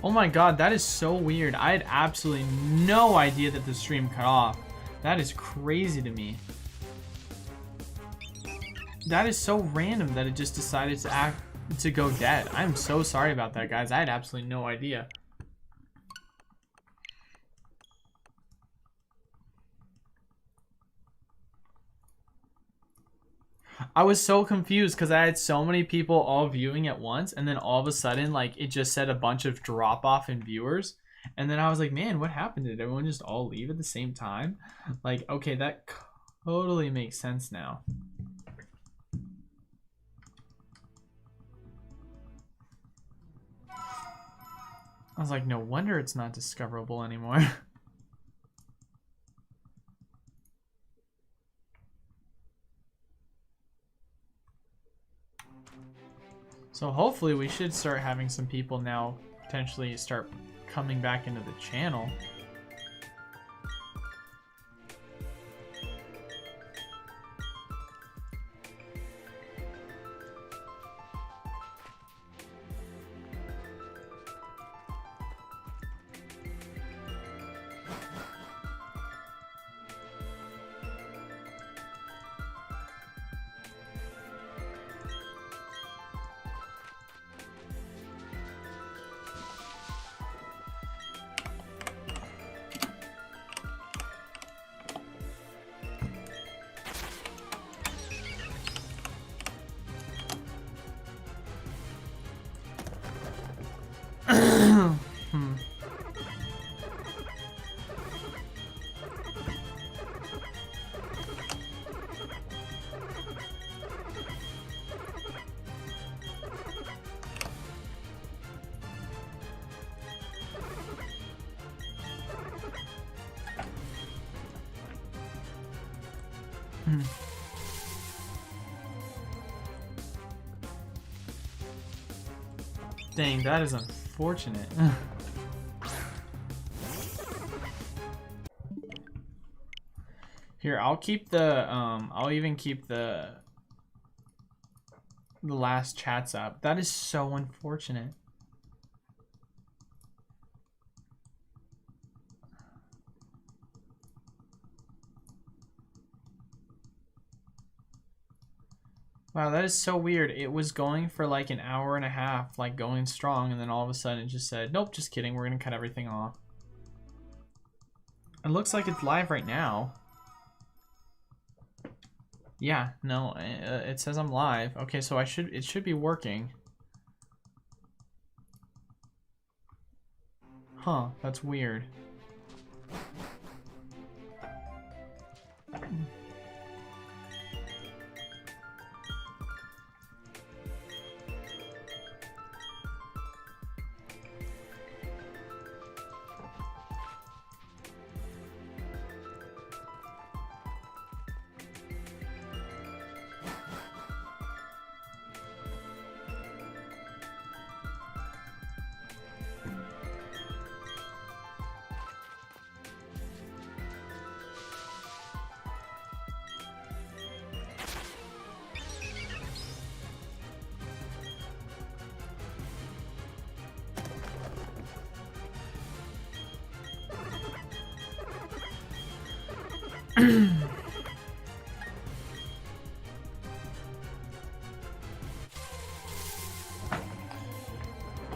Oh my god, that is so weird. I had absolutely no idea that the stream cut off. That is crazy to me. That is so random that it just decided to go dead. I'm so sorry about that, guys. I had absolutely no idea. I was so confused because I had so many people all viewing at once, and then all of a sudden, like, it just said a bunch of drop off in viewers. And then I was like, man, what happened? Did everyone just all leave at the same time? Like, okay, that totally makes sense now. I was like, no wonder it's not discoverable anymore. So hopefully we should start having some people now potentially start coming back into the channel. Dang, that is unfortunate. Here, I'll keep the I'll even keep the last chats up. That is so unfortunate. Wow, that is so weird. It was going for like an hour and a half, like going strong, and then all of a sudden it just said, nope, just kidding, we're gonna cut everything off. It looks like it's live right now. Yeah, no, it says I'm live. Okay, so it should be working. Huh, that's weird.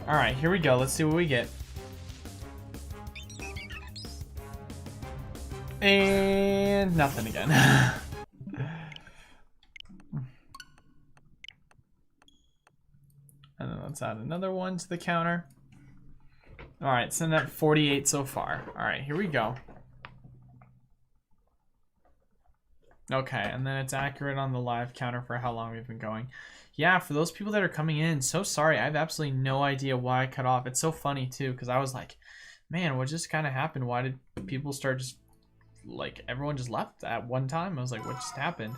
All right, here we go. Let's see what we get. And nothing again. And then let's add another one to the counter. All right, send that 48 so far. All right, here we go. Okay, and then it's accurate on the live counter for how long we've been going. Yeah, for those people that are coming in, so sorry. I have absolutely no idea why I cut off. It's so funny, too, because I was like, man, what just kind of happened? Why did people start just, like, everyone just left at one time? I was like, what just happened?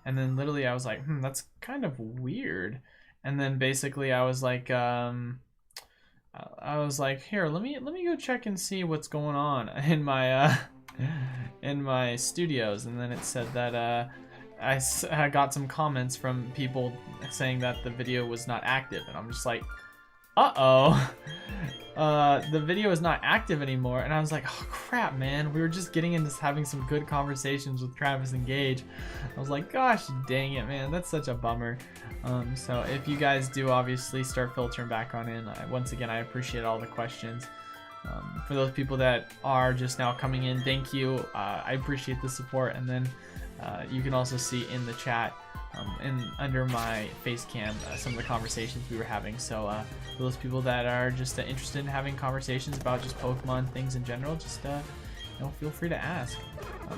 And then literally I was like, that's kind of weird. And then basically I was like, here, let me go check and see what's going on in my, in my studios. And then it said that, I got some comments from people saying that the video was not active, and I'm just like, uh-oh. the video is not active anymore. And I was like, oh crap, man. We were just getting into having some good conversations with Travis and Gage. I was like, gosh, dang it, man. That's such a bummer. So if you guys do obviously start filtering back on in, once again, I appreciate all the questions. For those people that are just now coming in, thank you. I appreciate the support. And then you can also see in the chat and under my face cam some of the conversations we were having. So for those people that are just interested in having conversations about just Pokemon things in general, just you know, feel free to ask,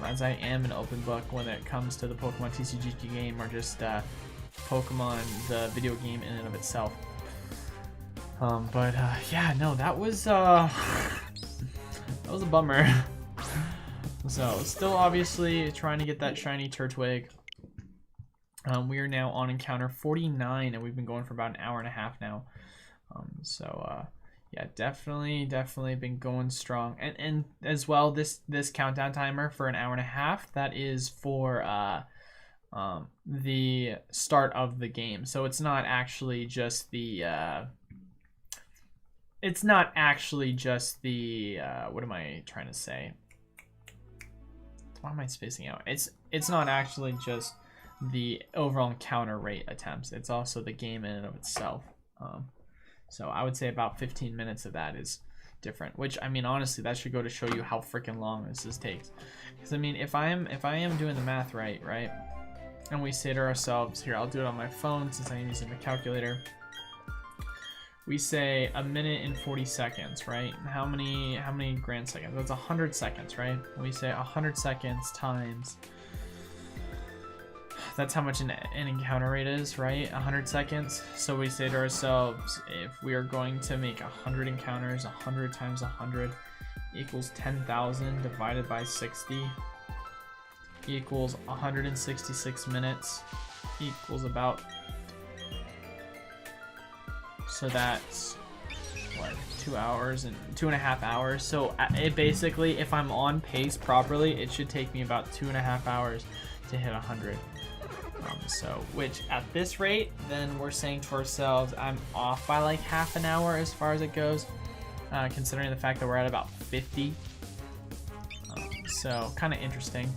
as I am an open book when it comes to the Pokemon TCG game or just Pokemon the video game in and of itself. But yeah, no, that was a bummer. So still obviously trying to get that shiny Turtwig. We are now on encounter 49 and we've been going for about an hour and a half now. Yeah, definitely been going strong. And as well, this countdown timer for an hour and a half, that is for the start of the game. So it's not actually just the what am I trying to say? Why am I spacing out? It's not actually just the overall encounter rate attempts. It's also the game in and of itself. So I would say about 15 minutes of that is different, which, I mean, honestly, that should go to show you how freaking long this takes. Because I mean, if I am doing the math right, and we say to ourselves, here, I'll do it on my phone since I'm using the calculator. We say a minute and 40 seconds, right? How many grand seconds? That's 100 seconds, right? We say 100 seconds times, that's how much an encounter rate is, right? 100 seconds. So we say to ourselves, if we are going to make 100 encounters, 100 times 100 equals 10,000 divided by 60 equals 166 minutes equals about, so that's what, 2 hours and 2.5 hours. So it basically, if I'm on pace properly, it should take me about 2.5 hours to hit 100. So which at this rate, then we're saying to ourselves, I'm off by like half an hour as far as it goes, considering the fact that we're at about 50. So kind of interesting.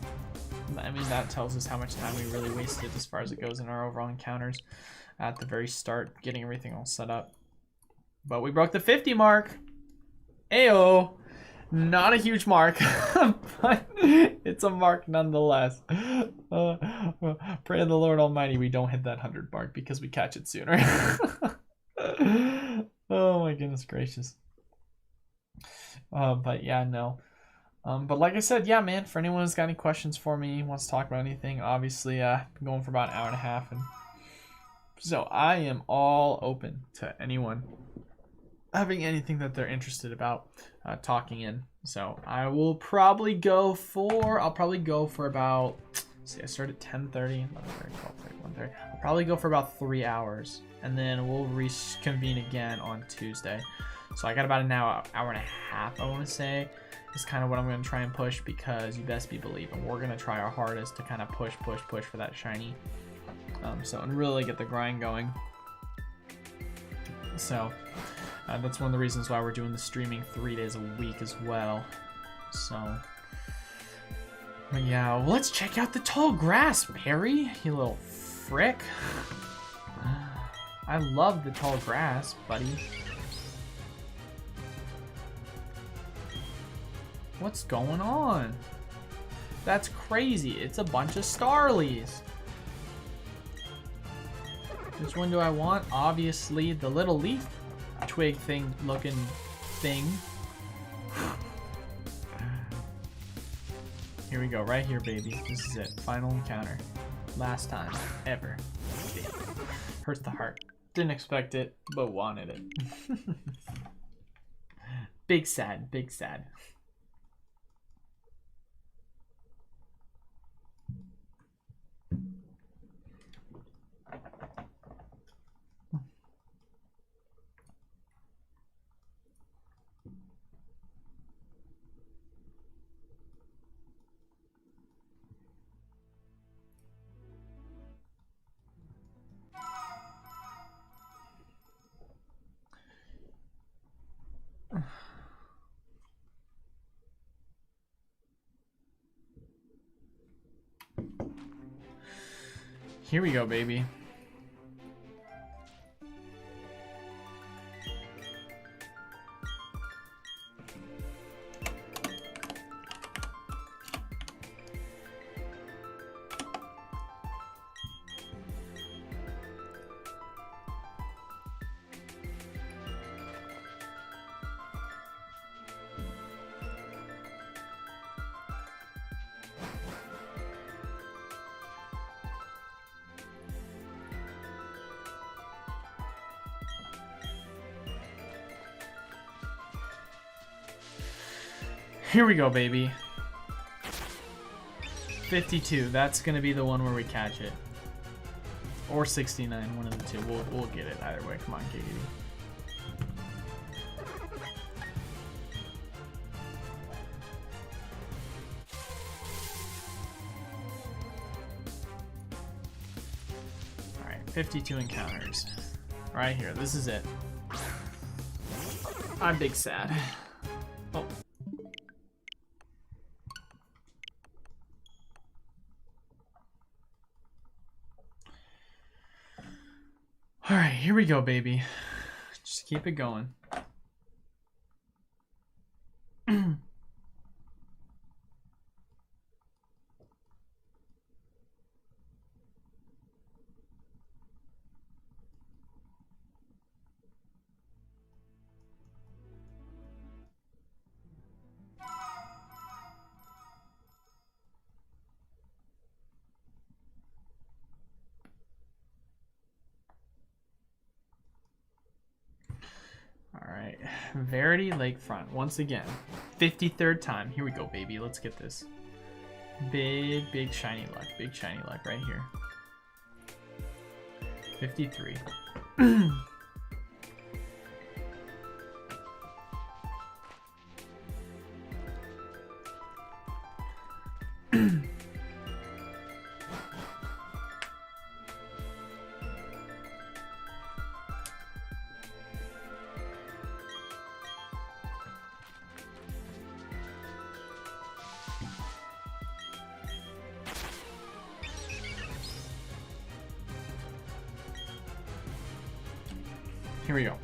I mean, that tells us how much time we really wasted as far as it goes in our overall encounters at the very start, getting everything all set up. But we broke the 50 mark. Ayo. Not a huge mark, but it's a mark nonetheless. Pray to the Lord Almighty we don't hit that 100 mark because we catch it sooner. Oh my goodness gracious. But yeah, no. But like I said, yeah, man, for anyone who's got any questions for me, wants to talk about anything, obviously, been going for about an hour and a half, and so I am all open to anyone having anything that they're interested about talking in. So I will probably go for, about, see, I start at 10:30, 11:30, 12:30, 1:30. I'll probably go for about 3 hours, and then we'll reconvene again on Tuesday. So I got about an hour and a half, I want to say, is kind of what I'm going to try and push, because you best be believing we're going to try our hardest to kind of push for that shiny. And really get the grind going. So that's one of the reasons why we're doing the streaming 3 days a week as well. So, but yeah, well, let's check out the tall grass, Perry, you little frick. I love the tall grass, buddy. What's going on? That's crazy. It's a bunch of Starlies. Which one do I want? Obviously, the little leaf twig thing looking thing. Here we go, right here, baby. This is it. Final encounter. Last time ever. Hurts the heart. Didn't expect it, but wanted it. Big sad, big sad. Here we go, baby. Here we go, baby. 52. That's gonna be the one where we catch it, or 69. One of the two. We'll get it either way. Come on, Giggity. All right, 52 encounters. Right here. This is it. I'm big sad. Oh. All right, here we go, baby. Just keep it going. Alright, Verity Lakefront, once again. 53rd time. Here we go, baby. Let's get this. Big shiny luck. Big shiny luck right here. 53. Here we go.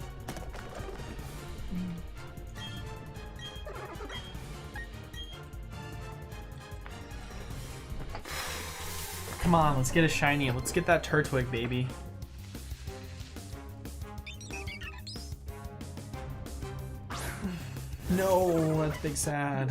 Come on, let's get a shiny. Let's get that Turtwig, baby. No, that's big sad.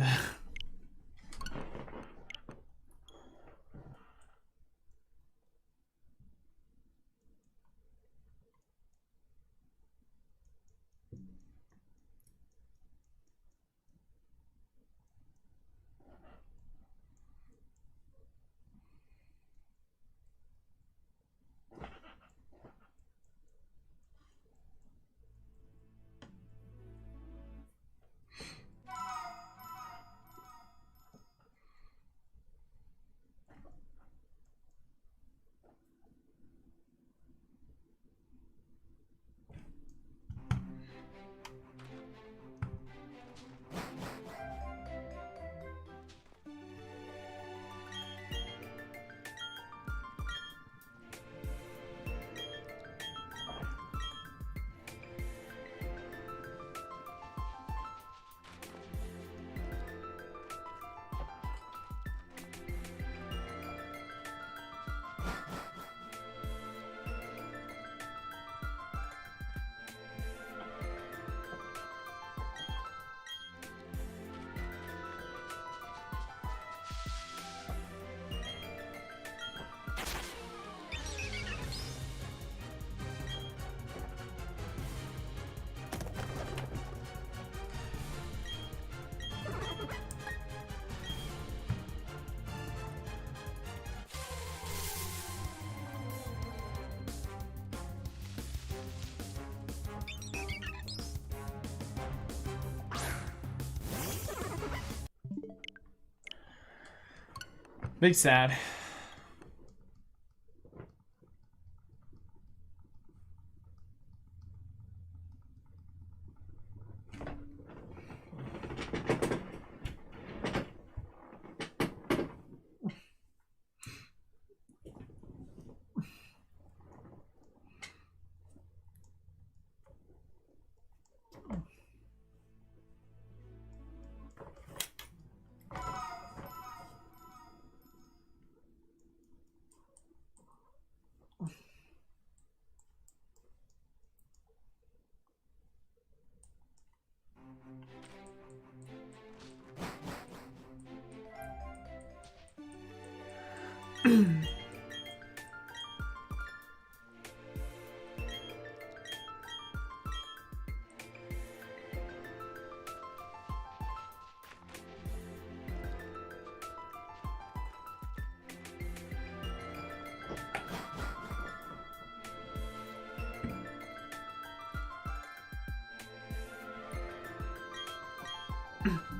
Big sad. Oh.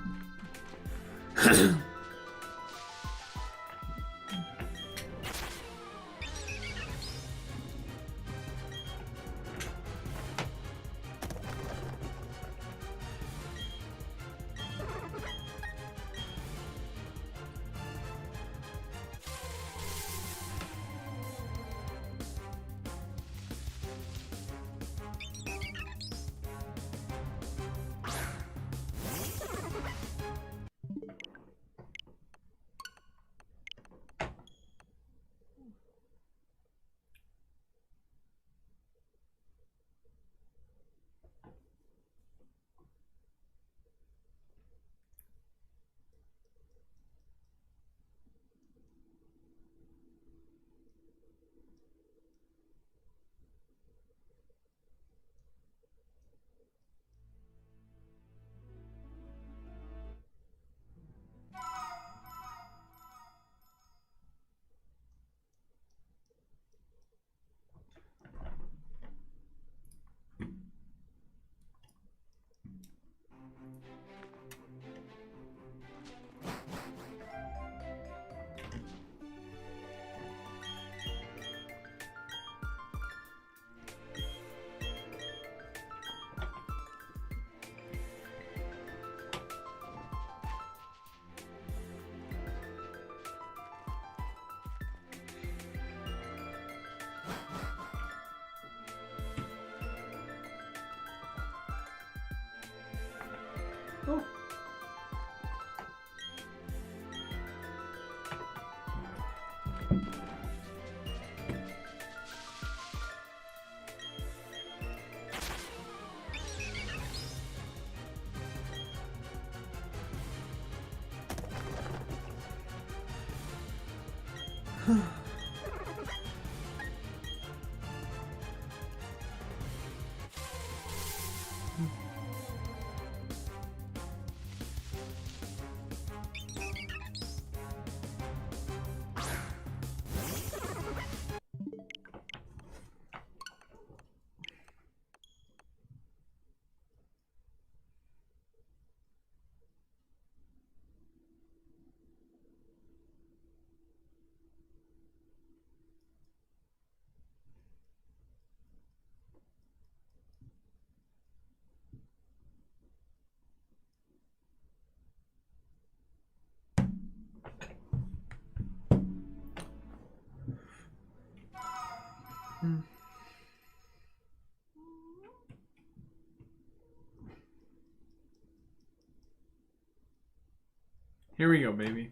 Here we go, baby.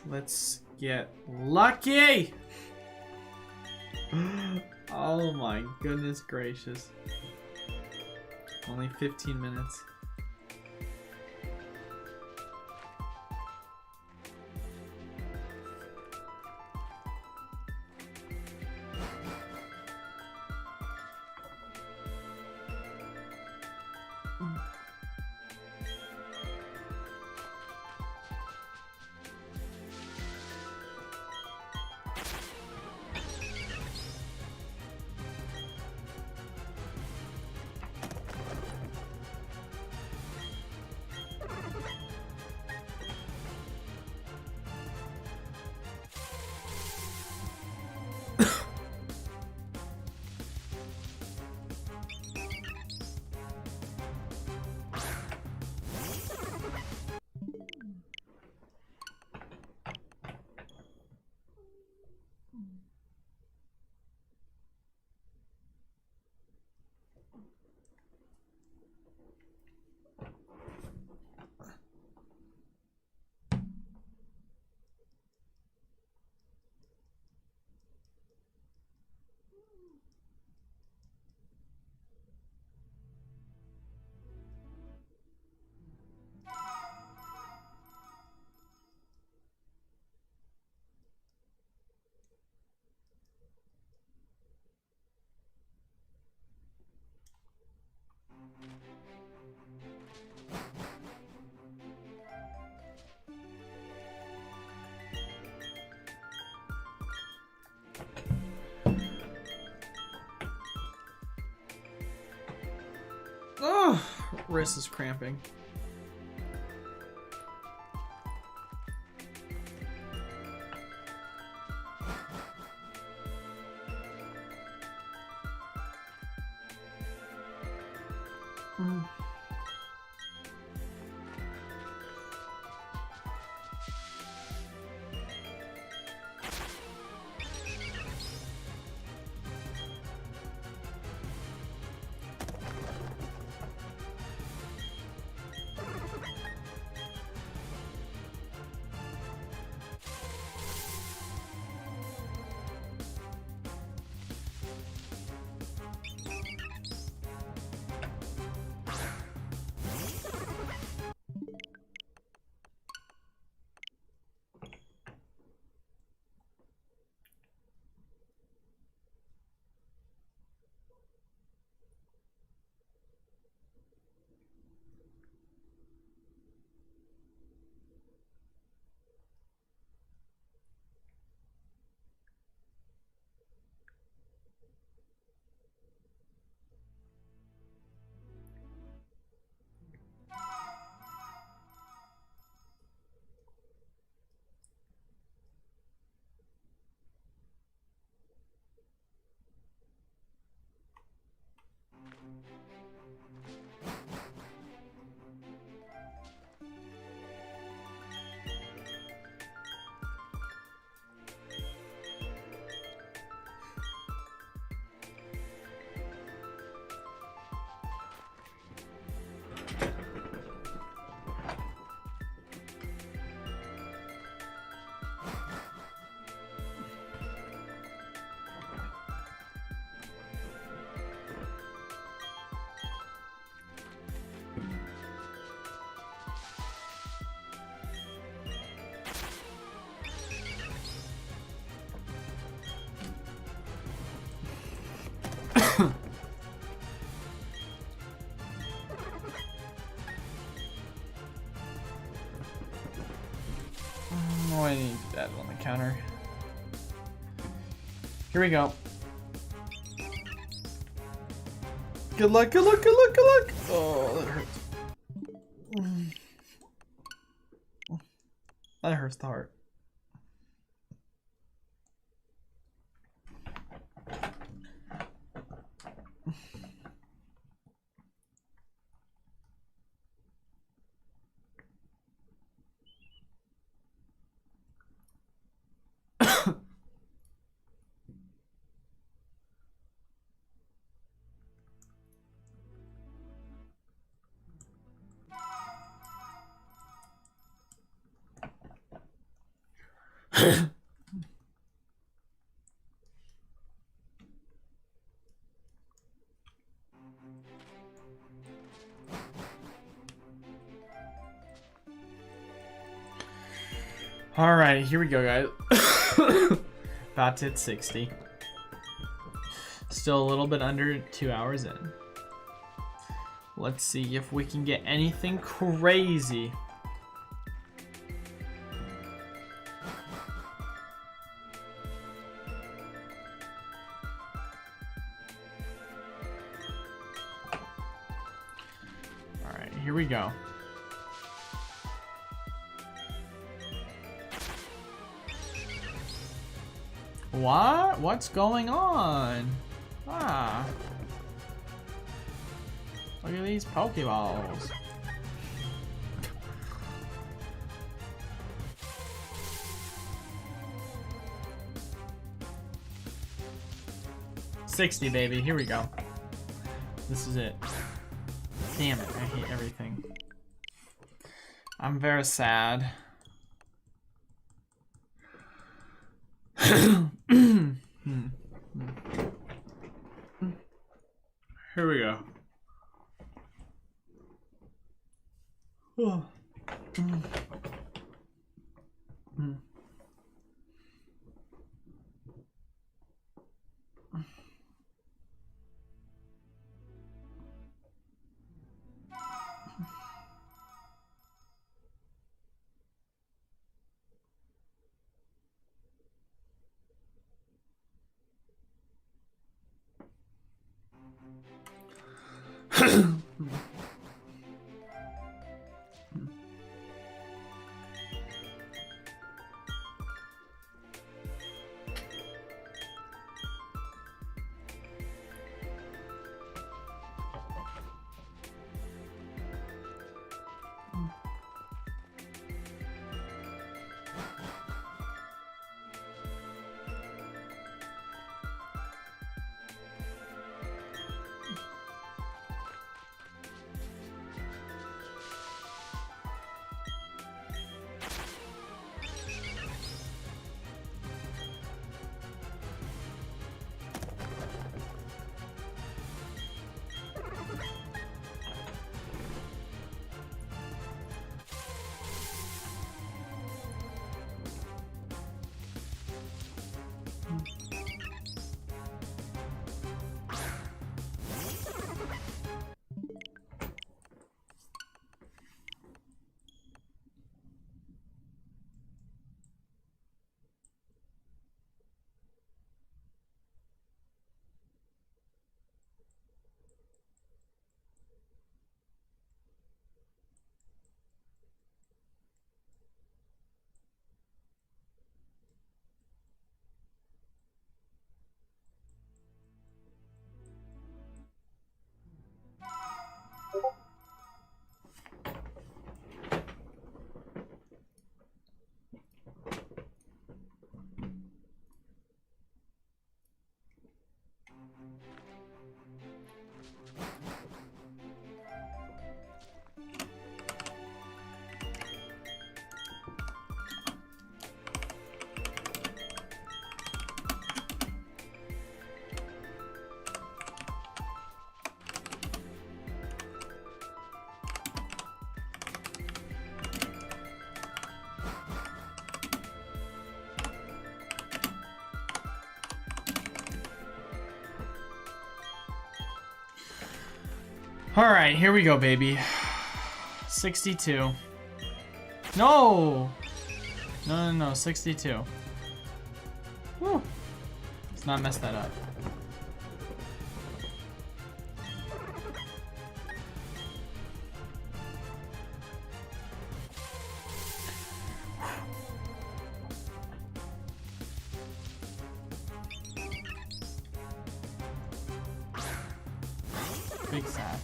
Let's get lucky! Oh my goodness gracious. Only 15 minutes. Wrist is cramping. Oh, I need that on the counter. Here we go. Good luck, good luck, good luck, good luck! Oh, that hurts. That hurts the heart. Alright, here we go, guys. About to hit 60. Still a little bit under 2 hours in. Let's see if we can get anything crazy. Alright, here we go. What? What's going on? Ah. Look at these Pokeballs. $60, baby. Here we go. This is it. Damn it. I hate everything. I'm very sad. Here we go. All right, here we go, baby. 62. No! No, 62. Whew. Let's not mess that up. Big sad.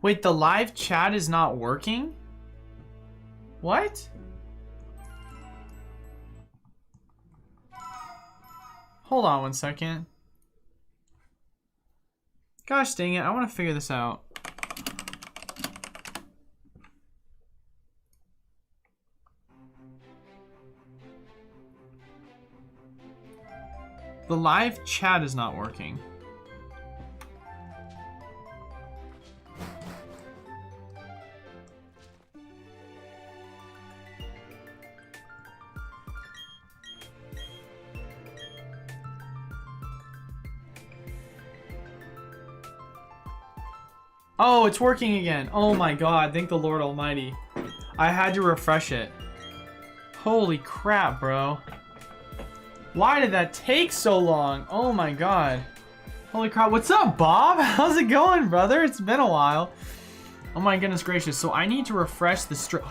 Wait, the live chat is not working? What? Hold on one second. Gosh dang it, I want to figure this out. The live chat is not working. Oh, it's working again. Oh my god, thank the Lord Almighty. I had to refresh it. Holy crap, bro. Why did that take so long? Oh my god. Holy crap. What's up, Bob? How's it going, brother? It's been a while. Oh my goodness gracious. So I need to refresh the stream.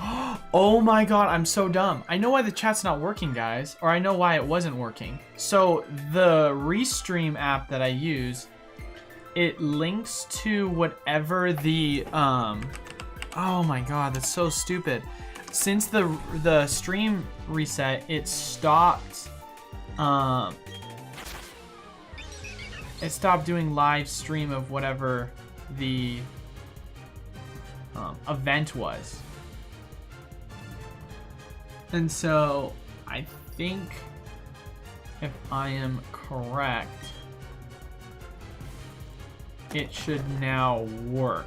Oh my god, I'm so dumb. I know why the chat's not working, guys. Or I know why it wasn't working. So the Restream app that I use, it links to whatever the oh my god, that's so stupid. Since the stream reset, it stopped doing live stream of whatever the event was. And so I think, if I am correct, it should now work.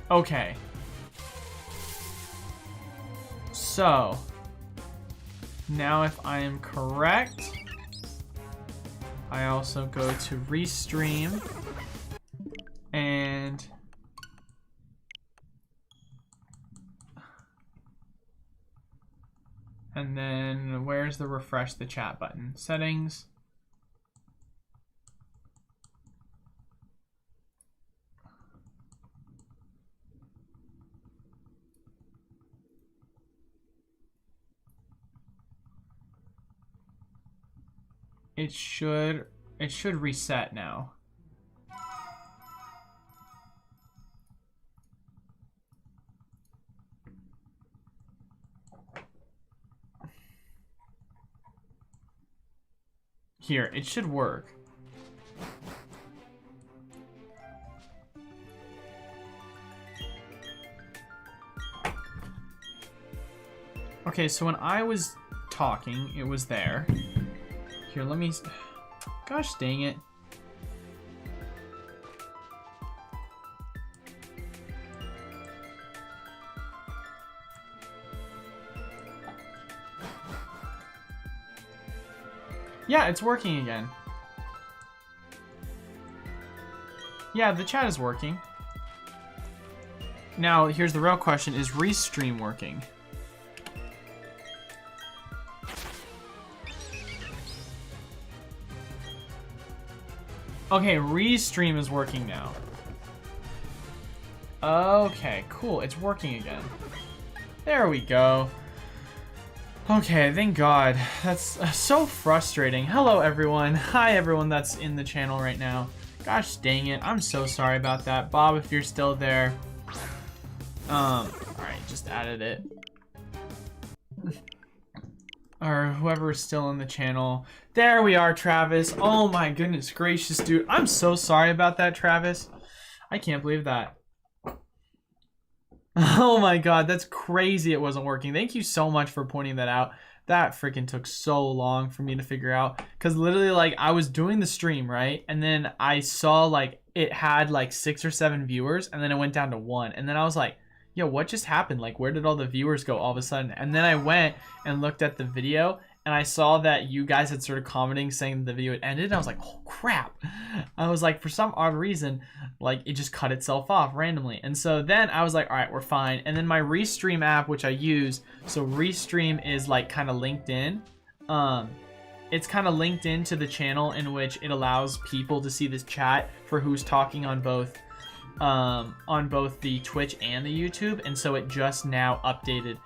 Okay. So, now if I am correct, I also go to Restream and then where's the refresh the chat button? Settings. It should reset now. Here, it should work. Okay, so when I was talking, it was there. Here, let me... Gosh dang it. Yeah, it's working again. Yeah, the chat is working. Now, here's the real question. Is Restream working? Okay, Restream is working now. Okay, cool. It's working again. There we go. Okay, thank God. That's so frustrating. Hello, everyone. Hi, everyone that's in the channel right now. Gosh dang it. I'm so sorry about that. Bob, if you're still there. Alright, just added it. Or whoever's still in the channel. There we are, Travis. Oh my goodness gracious, dude. I'm so sorry about that, Travis. I can't believe that. Oh my God, that's crazy it wasn't working. Thank you so much for pointing that out. That freaking took so long for me to figure out. Because literally, like, I was doing the stream, right? And then I saw, like, it had, like, 6 or 7 viewers. And then it went down to 1. And then I was like, yo, what just happened? Like, where did all the viewers go all of a sudden? And then I went and looked at the video. And I saw that you guys had started commenting saying the video had ended. And I was like, oh, crap. I was like, for some odd reason, like, it just cut itself off randomly. And so then I was like, all right, we're fine. And then my Restream app, which I use, so Restream is, like, kind of linked in. It's kind of linked into the channel in which it allows people to see this chat for who's talking on both the Twitch and the YouTube. And so it just now updated.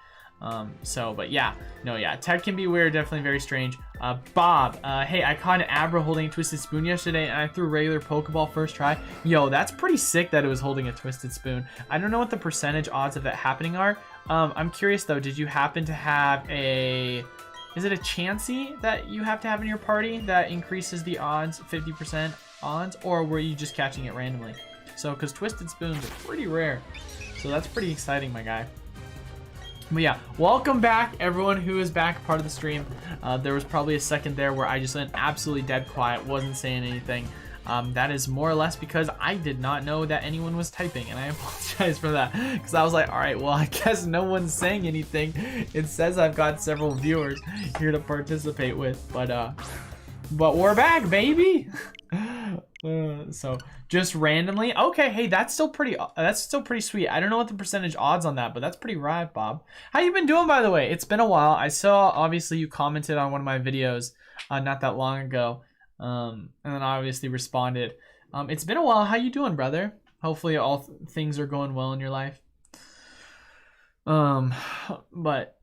But yeah, no, yeah, tech can be weird, definitely very strange. Bob, hey, I caught an Abra holding a Twisted Spoon yesterday, and I threw regular Pokeball first try. Yo, that's pretty sick that it was holding a Twisted Spoon. I don't know what the percentage odds of that happening are. I'm curious, though, did you happen to have a... Is it a Chansey that you have to have in your party that increases the odds, 50% odds, or were you just catching it randomly? So, because Twisted Spoons are pretty rare, so that's pretty exciting, my guy. But yeah, welcome back everyone who is back part of the stream. There was probably a second there where I just went absolutely dead quiet, wasn't saying anything. That is more or less because I did not know that anyone was typing, and I apologize for that, because I was like, all right, well, I guess no one's saying anything. It says I've got several viewers here to participate with, but we're back, baby. So just randomly, okay, hey, that's still pretty sweet. I don't know what the percentage odds on that, but that's pretty rad, Bob. How you been doing, by the way? It's been a while. I saw, obviously, you commented on one of my videos not that long ago, and then I obviously responded. It's been a while. How you doing, brother? Hopefully all things are going well in your life. But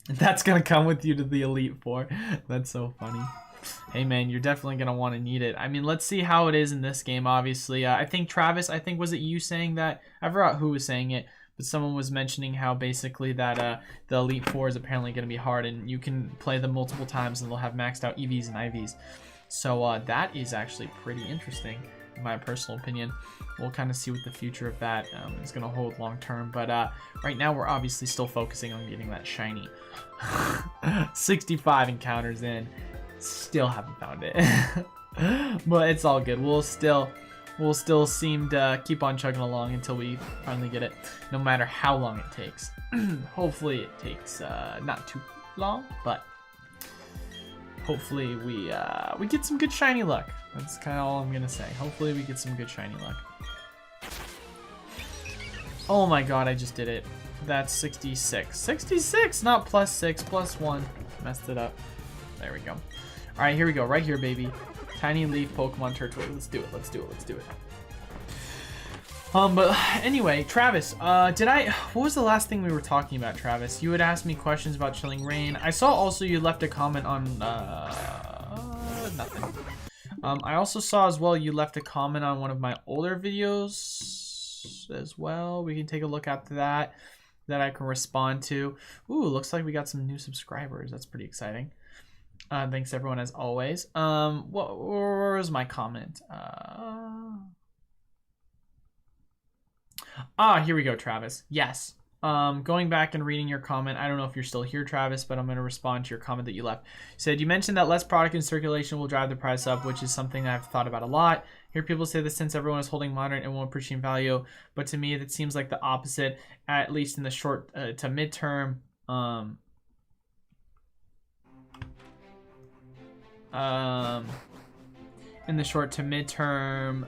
that's gonna come with you to the Elite Four. That's so funny. Hey man, you're definitely gonna want to need it. I mean, let's see how it is in this game. Obviously, I think Travis, was it you saying that? I forgot who was saying it, but someone was mentioning how basically that the Elite Four is apparently gonna be hard, and you can play them multiple times, and they'll have maxed out EVs and IVs. So that is actually pretty interesting, in my personal opinion. We'll kind of see what the future of that is gonna hold long term. But right now, we're obviously still focusing on getting that shiny. 65 encounters in. Still haven't found it. But it's all good. We'll still seem to keep on chugging along until we finally get it, no matter how long it takes. Hopefully it takes not too long, but hopefully we get some good shiny luck. That's kind of all I'm gonna say. Hopefully we get some good shiny luck. Oh my god, I just did it. That's 66. 66, not +6, +1. Messed it up. There we go. All right, here we go. Right here, baby. Tiny Leaf Pokemon Turtwig. Let's do it. Let's do it. Let's do it. But anyway, Travis, what was the last thing we were talking about, Travis? You had asked me questions about Chilling Reign. I saw also you left a comment on, nothing. I also saw as well you left a comment on one of my older videos as well. We can take a look at that I can respond to. Ooh, looks like we got some new subscribers. That's pretty exciting. Thanks everyone as always. Where was my comment? Here we go, Travis. Yes. Going back and reading your comment, I don't know if you're still here, Travis, but I'm going to respond to your comment that you left. You said, you mentioned that less product in circulation will drive the price up, which is something I've thought about a lot. Hear people say that since everyone is holding modern, it won't appreciate value, but to me, that seems like the opposite, at least in the short to midterm. In the short to midterm,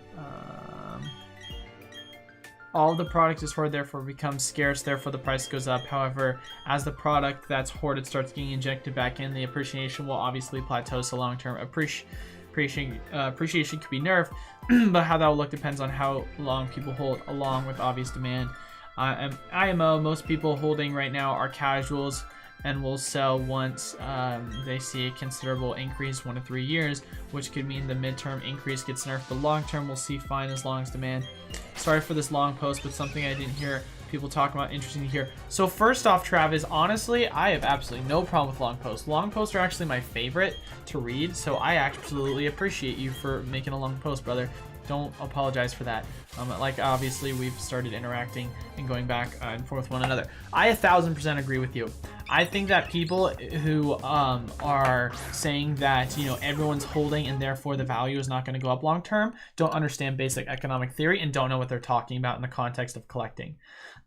all of the product is hoarded, therefore becomes scarce, therefore the price goes up. However, as the product that's hoarded starts getting injected back in, the appreciation will obviously plateau, so long-term appreciation could be nerfed, but how that will look depends on how long people hold, along with obvious demand. IMO, most people holding right now are casuals and will sell once they see a considerable increase 1 to 3 years, which could mean the midterm increase gets nerfed, but long-term we'll see fine as long as demand. Sorry for this long post, but something I didn't hear people talk about, interesting to hear. So first off, Travis, honestly, I have absolutely no problem with long posts. Long posts are actually my favorite to read, so I absolutely appreciate you for making a long post, brother. Don't apologize for that. Like, obviously, we've started interacting and going back and forth with one another. I 1000% agree with you. I think that people who are saying that, you know, everyone's holding and therefore the value is not going to go up long term don't understand basic economic theory and don't know what they're talking about in the context of collecting.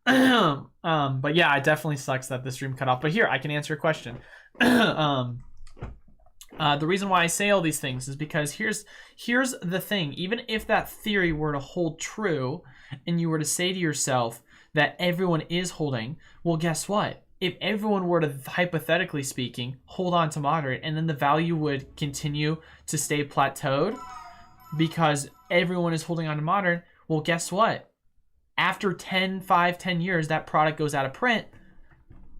But yeah, it definitely sucks that the stream cut off. But here, I can answer your question. The reason why I say all these things is because here's the thing. Even if that theory were to hold true and you were to say to yourself that everyone is holding, well, guess what? If everyone were to, hypothetically speaking, hold on to moderate and then the value would continue to stay plateaued because everyone is holding on to modern, well, guess what? After 10 years, that product goes out of print.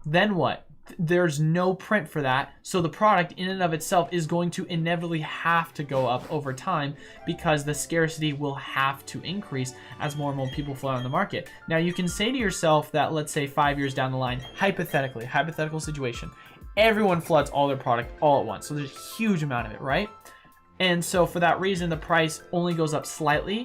Then what? There's no print for that, so the product in and of itself is going to inevitably have to go up over time because the scarcity will have to increase as more and more people flood on the market. Now you can say to yourself that, let's say 5 years down the line, hypothetical situation, everyone floods all their product all at once, so there's a huge amount of it, right? And so for that reason the price only goes up slightly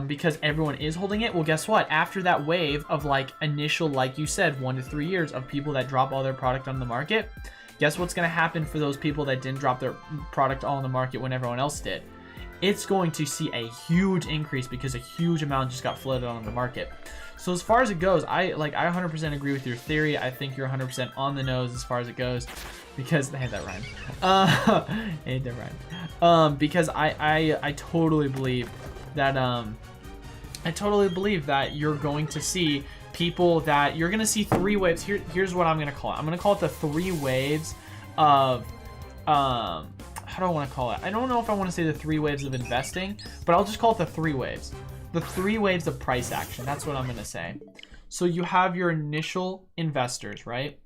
because everyone is holding it. Well, guess what? After that wave of like initial, like you said, 1 to 3 years of people that drop all their product on the market, guess what's going to happen for those people that didn't drop their product all on the market when everyone else did? It's going to see a huge increase because a huge amount just got flooded on the market. So as far as it goes, I 100% agree with your theory. I think you're 100% on the nose as far as it goes, because hey, that rhymed. Hey, that rhymed. Because I totally believe that you're going to see people that you're going to see 3 waves. Here's what I'm going to call it. I'm going to call it the 3 waves of how do I want to call it? I don't know if I want to say the 3 waves of investing, but I'll just call it the 3 waves. The 3 waves of price action. That's what I'm going to say. So you have your initial investors, right?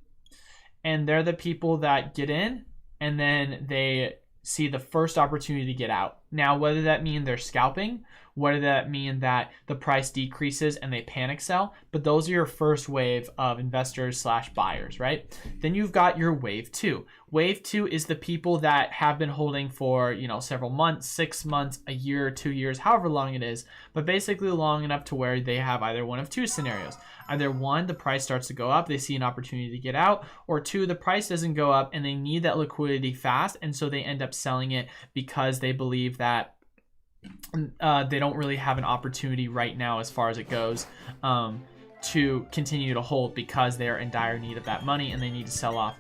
And they're the people that get in and then they see the first opportunity to get out. Now, whether that mean they're scalping, whether that mean that the price decreases and they panic sell, but those are your first wave of investors / buyers, right? Then you've got your wave 2. Wave 2 is the people that have been holding for, you know, several months, 6 months, a year, 2 years, however long it is, but basically long enough to where they have either one of 2 scenarios. Either 1, the price starts to go up, they see an opportunity to get out, or 2, the price doesn't go up and they need that liquidity fast, and so they end up selling it because they believe that they don't really have an opportunity right now as far as it goes to continue to hold because they're in dire need of that money and they need to sell off.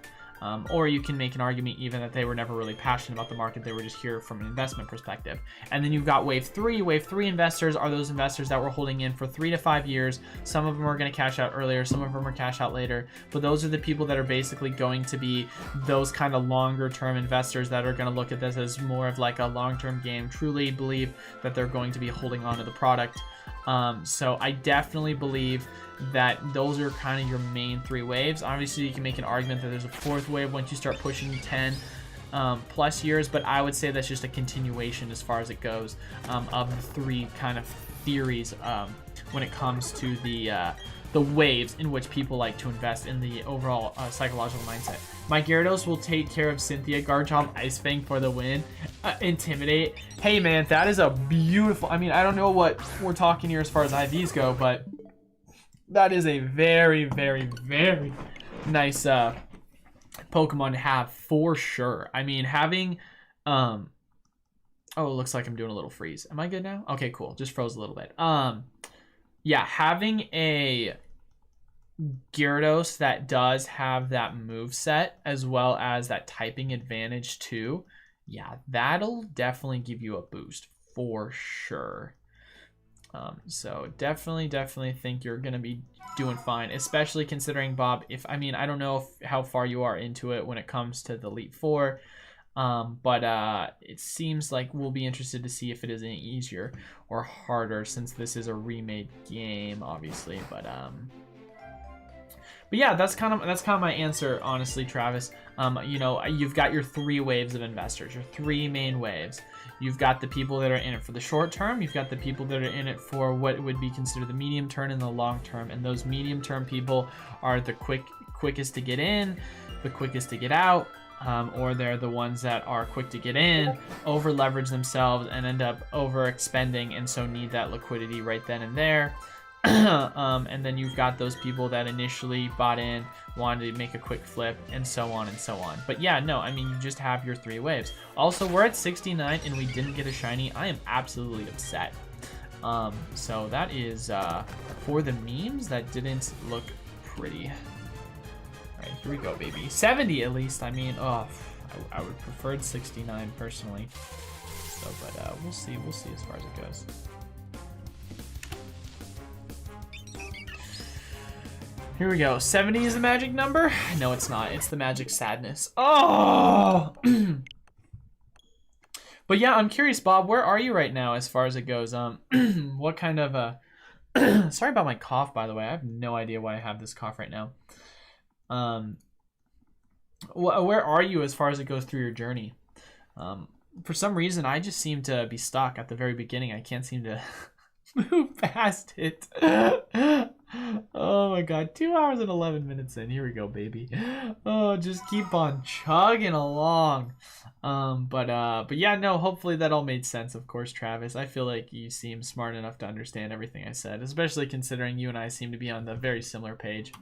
Or you can make an argument even that they were never really passionate about the market, they were just here from an investment perspective. And then you've got wave 3. Wave 3 investors are those investors that were holding in for 3 to 5 years. Some of them are going to cash out earlier, some of them are cash out later, but those are the people that are basically going to be those kind of longer term investors that are going to look at this as more of like a long-term game, truly believe that they're going to be holding on to the product. So I definitely believe that those are kind of your main 3 waves. Obviously you can make an argument that there's a 4th wave once you start pushing 10 plus years, but I would say that's just a continuation as far as it goes of the 3 kind of theories when it comes to the the waves in which people like to invest in the overall psychological mindset. My Gyarados will take care of Cynthia. Garchomp, Ice Fang for the win. Intimidate. Hey man, that is a beautiful, I mean, I don't know what we're talking here as far as IVs go, but that is a very, very, very nice Pokemon to have for sure. I mean, having oh, it looks like I'm doing a little freeze. Am I good now? Okay, cool. Just froze a little bit. Yeah, having a Gyarados that does have that move set as well as that typing advantage too, yeah, that'll definitely give you a boost for sure. So definitely think you're gonna be doing fine, especially considering, Bob, if I mean, I don't know how far you are into it when it comes to the Elite Four, but it seems like we'll be interested to see if it is any easier or harder since this is a remade game, obviously. But yeah, that's kind of my answer, honestly, Travis. You know, you've got your 3 waves of investors, your 3 main waves. You've got the people that are in it for the short term. You've got the people that are in it for what would be considered the medium term and the long term. And those medium term people are the quickest to get in, the quickest to get out, or they're the ones that are quick to get in, over leverage themselves, and end up over expending, and so need that liquidity right then and there. And then you've got those people that initially bought in, wanted to make a quick flip, and so on and so on. But yeah, no, I mean, you just have your 3 waves. Also, we're at 69 and we didn't get a shiny. I am absolutely upset. So that is for the memes, that didn't look pretty. All right, here we go, baby. 70 at least. I mean, oh, I would prefer 69 personally. So, but we'll see as far as it goes. Here we go. 70 is the magic number? No, it's not. It's the magic sadness. Oh! But yeah, I'm curious, Bob, where are you right now as far as it goes? What kind of sorry about my cough, by the way. I have no idea why I have this cough right now. Where are you as far as it goes through your journey? For some reason, I just seem to be stuck at the very beginning. I can't seem to move past it. Oh my god, 2 hours and 11 minutes in. Here we go, baby. Oh, just keep on chugging along. But yeah, no, hopefully that all made sense, of course, Travis. I feel like you seem smart enough to understand everything I said, especially considering you and I seem to be on the very similar page.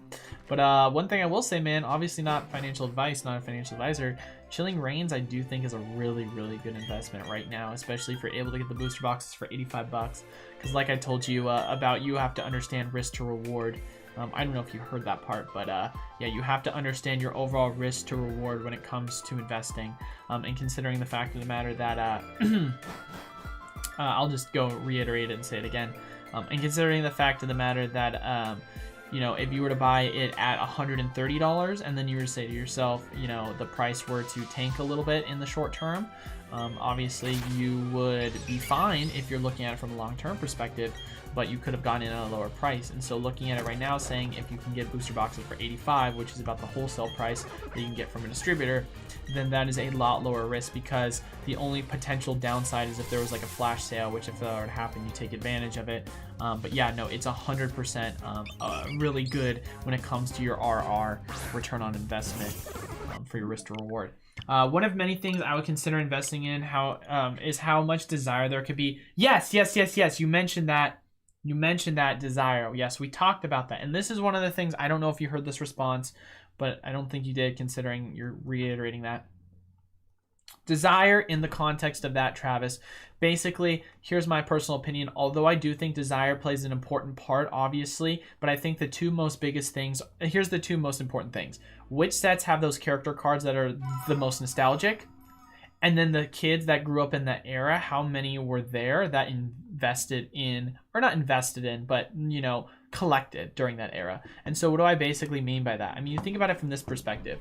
But one thing I will say, man, obviously not financial advice, not a financial advisor. Chilling Reigns, I do think, is a really, really good investment right now, especially if you're able to get the booster boxes for 85 bucks. Because like I told you about, you have to understand risk to reward. I don't know if you heard that part, but yeah, you have to understand your overall risk to reward when it comes to investing. And considering the fact of the matter that, I'll just go reiterate it and say it again. And considering the fact of the matter that, you know, if you were to buy it at $130 and then you were to say to yourself, you know, the price were to tank a little bit in the short term, obviously you would be fine if you're looking at it from a long-term perspective, but you could have gone in at a lower price. And so looking at it right now, saying if you can get booster boxes for 85, which is about the wholesale price that you can get from a distributor, then that is a lot lower risk, because the only potential downside is if there was like a flash sale, which if that were to happen, you take advantage of it. But yeah, no, it's 100% really good when it comes to your RR, return on investment, for your risk to reward. One of many things I would consider investing in is how much desire there could be. Yes. You mentioned that. You mentioned that desire. Yes, we talked about that. And this is one of the things, I don't know if you heard this response, but I don't think you did, considering you're reiterating that. Desire in the context of that, Travis. Basically, here's my personal opinion. Although I do think desire plays an important part, obviously, but I think the two most biggest things, here's the two most important things. Which sets have those character cards that are the most nostalgic? And then the kids that grew up in that era, how many were there that invested in, or not invested in, but, you know, collected during that era? And so what do I basically mean by that? I mean, you think about it from this perspective.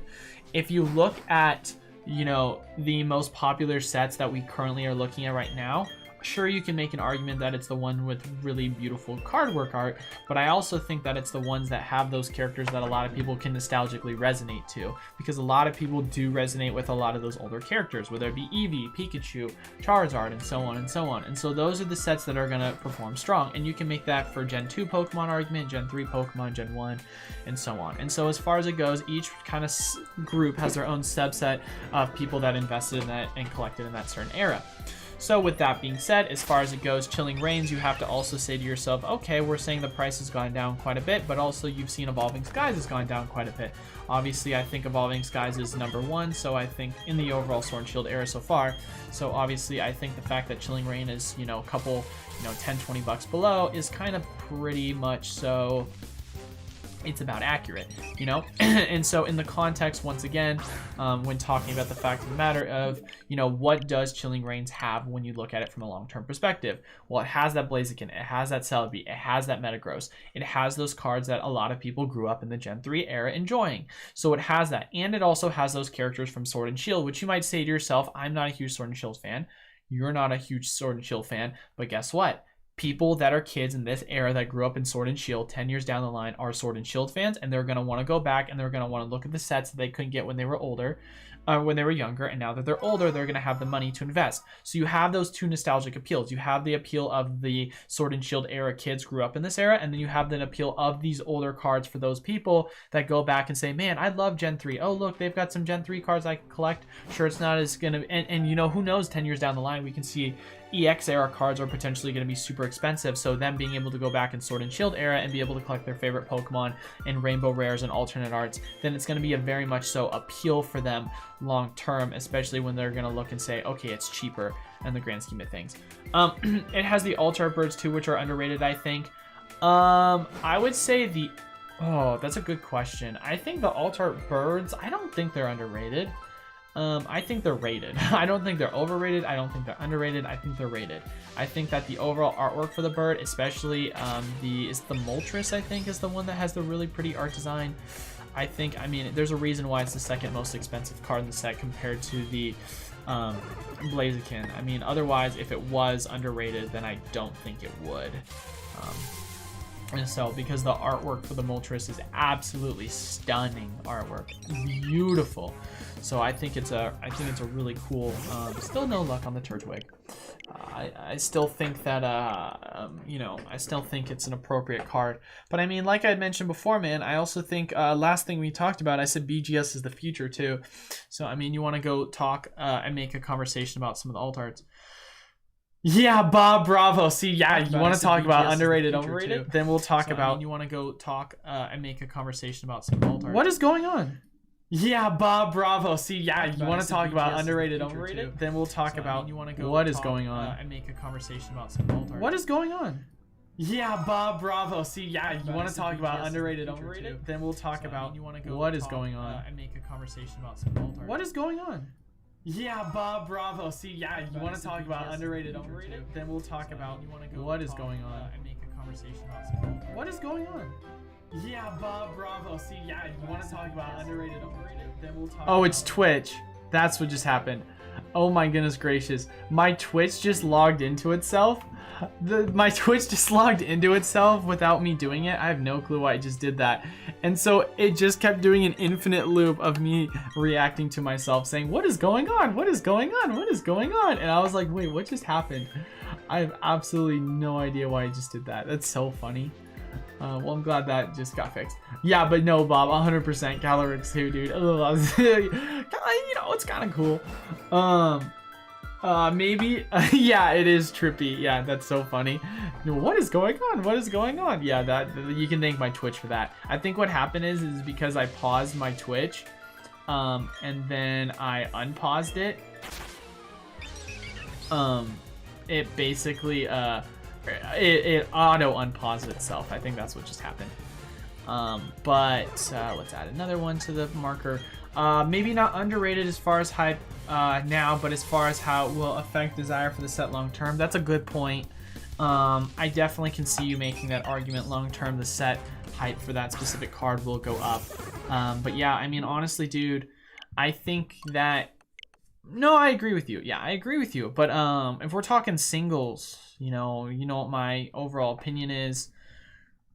If you look at, you know, the most popular sets that we currently are looking at right now, Sure, you can make an argument that it's the one with really beautiful card work art, but I also think that it's the ones that have those characters that a lot of people can nostalgically resonate to, because a lot of people do resonate with a lot of those older characters, whether it be Eevee, Pikachu, Charizard, and so on and so on. And so those are the sets that are going to perform strong, and you can make that for Gen 2 Pokemon argument, Gen 3 Pokemon, Gen 1, and so on. And so as far as it goes, each kind of group has their own subset of people that invested in that and collected in that certain era. So with that being said, as far as it goes, Chilling Reigns, you have to also say to yourself, okay, we're saying the price has gone down quite a bit, but also you've seen Evolving Skies has gone down quite a bit. Obviously, I think Evolving Skies is #1, so I think in the overall Sword and Shield era so far. So obviously, I think the fact that Chilling Reign is, you know, a couple, you know, 10, 20 bucks below is kind of pretty much so it's about accurate, you know. And so in the context, once again, when talking about the fact of the matter of, you know, what does Chilling Reigns have when you look at it from a long-term perspective? Well, it has that Blaziken, it has that Celebi, it has that Metagross, it has those cards that a lot of people grew up in the Gen 3 era enjoying. So it has that, and it also has those characters from Sword and Shield, which you might say to yourself, I'm not a huge Sword and Shield fan. You're not a huge Sword and Shield fan, but guess what? People that are kids in this era that grew up in Sword and Shield 10 years down the line are Sword and Shield fans, and they're going to want to go back and they're going to want to look at the sets that they couldn't get when they were older, when they were younger, and now that they're older, they're going to have the money to invest. So you have those two nostalgic appeals. You have the appeal of the Sword and Shield era kids grew up in this era, and then you have the appeal of these older cards for those people that go back and say, man, I love Gen 3. Oh, look, they've got some Gen 3 cards I can collect. Sure, it's not as going to, and you know, who knows, 10 years down the line, we can see EX era cards are potentially going to be super expensive, so them being able to go back in Sword and Shield era and be able to collect their favorite Pokemon in Rainbow Rares and alternate arts, then it's going to be a very much so appeal for them long term, especially when they're going to look and say, okay, it's cheaper in the grand scheme of things. It has the Alt Art birds too, which are underrated, I think. I would say oh, that's a good question. I think the Alt Art birds, I don't think they're underrated. I think they're rated. I don't think they're overrated. I don't think they're underrated. I think they're rated. I think that the overall artwork for the bird, especially the Moltres, I think, is the one that has the really pretty art design. I mean, there's a reason why it's the second most expensive card in the set compared to the Blaziken. I mean, otherwise, if it was underrated, then I don't think it would. And so, because the artwork for the Moltres is absolutely stunning artwork, beautiful. So I think it's a really cool. Still no luck on the Turtwig. I still think that you know, I still think it's an appropriate card. But I mean, like I had mentioned before, man, I also think last thing we talked about, I said BGS is the future too. So I mean, you want to go talk and make a conversation about some of the alt arts. Yeah, Bob Bravo. See, yeah, you want to talk about underrated, overrated? Then we'll talk about. You want to go talk and make a conversation about some alt art. What is going on? Yeah, Bob Bravo. See, yeah, you want to talk about underrated, overrated? Then we'll talk about what is going on and make a conversation about some alt art. What is going on? Yeah, Bob Bravo. See, yeah, you want to talk about underrated, overrated? Then we'll talk about what is going on and make a conversation about some alt art. What is going on? Yeah, Bob Bravo. See, yeah, you want to talk about underrated, overrated? Then we'll talk about what is going on and make a conversation about some alt art. What is going on? Yeah, Bob Bravo. See, yeah, you want to talk about underrated, overrated? Then we'll talk. Oh, it's Twitch. That's what just happened. Oh my goodness gracious. My Twitch just logged into itself. My Twitch just logged into itself without me doing it. I have no clue why I just did that. And so it just kept doing an infinite loop of me reacting to myself saying, what is going on? What is going on? What is going on? And I was like, wait, what just happened? I have absolutely no idea why I just did that. That's so funny. Well, I'm glad that just got fixed. Yeah, but no, Bob, 100% Calyrex too, dude. You know, it's kind of cool. Maybe. Yeah, it is trippy. Yeah, that's so funny. What is going on? What is going on? Yeah, that you can thank my Twitch for that. I think what happened is because I paused my Twitch, and then I unpaused it. It basically it auto unpaused itself. I think that's what just happened. But let's add another one to the marker. Maybe not underrated as far as hype now, but as far as how it will affect desire for the set long term, that's a good point. I definitely can see you making that argument long term. The set hype for that specific card will go up. But yeah, I mean, honestly, dude, I think that No, I agree with you. Yeah, I agree with you. But if we're talking singles, you know what my overall opinion is.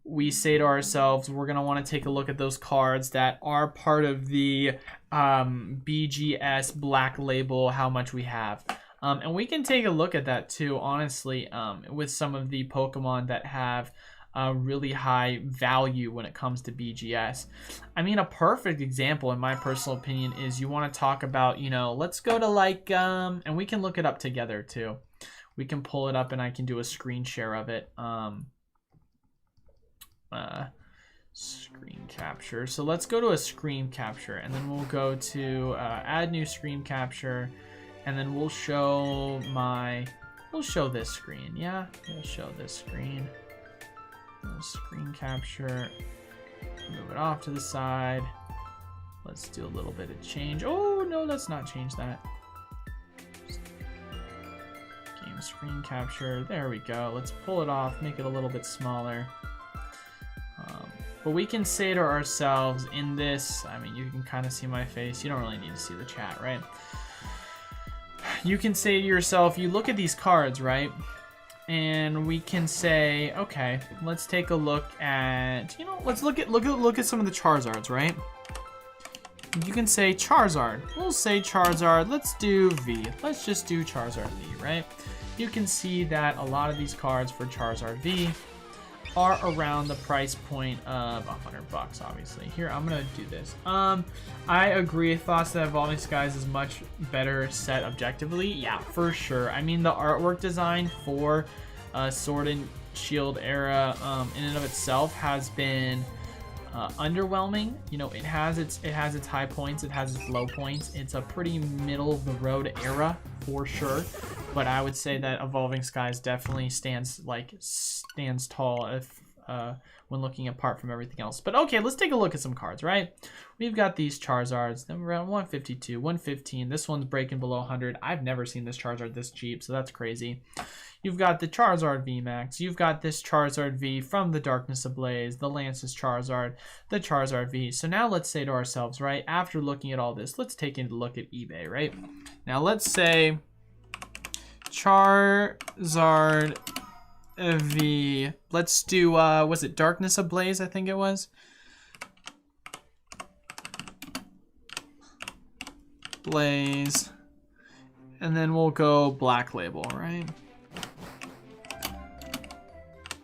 We say to ourselves, we're gonna want to take a look at those cards that are part of the BGS Black Label. How much we have, and we can take a look at that too. Honestly, with some of the Pokemon that have really high value when it comes to BGS. I mean, a perfect example, in my personal opinion, is you want to talk about, let's go to like, and we can look it up together too. We can pull it up and I can do a screen share of it. Screen capture. So let's go to a screen capture and then we'll go to add new screen capture and then we'll show this screen. Yeah, we'll show this screen. Screen capture, move it off to the side. Let's do a little bit of change. Oh no, let's not change that. Game screen capture, there we go. Let's pull it off, make it a little bit smaller. But we can say to ourselves in this, I mean, you can kind of see my face. You don't really need to see the chat, right? You can say to yourself, you look at these cards, right? And we can say, okay, let's take a look at, let's look at some of the Charizards, right? You can say Charizard. We'll say Charizard. Let's do V. Let's just do Charizard V, right? You can see that a lot of these cards for Charizard V are around the price point of $100, obviously. Here, I'm gonna do this. I agree. Thoughts that Evolving Skies is much better set objectively. Yeah, for sure. I mean, the artwork design for Sword and Shield era, in and of itself, has been underwhelming. It has its high points, it has its low points. It's a pretty middle of the road era for sure. But I would say that Evolving Skies definitely stands tall if when looking apart from everything else. But okay, let's take a look at some cards, right? We've got these Charizards. Then we're around 152, 115. This one's breaking below 100. I've never seen this Charizard this cheap, so that's crazy. You've got the Charizard VMAX. You've got this Charizard V from the Darkness Ablaze, the Lance's Charizard, the Charizard V. So now let's say to ourselves, right, after looking at all this, let's take a look at eBay, right? Now let's say Charizard V. Let's do, was it Darkness Ablaze, I think it was? Blaze. And then we'll go Black Label, right?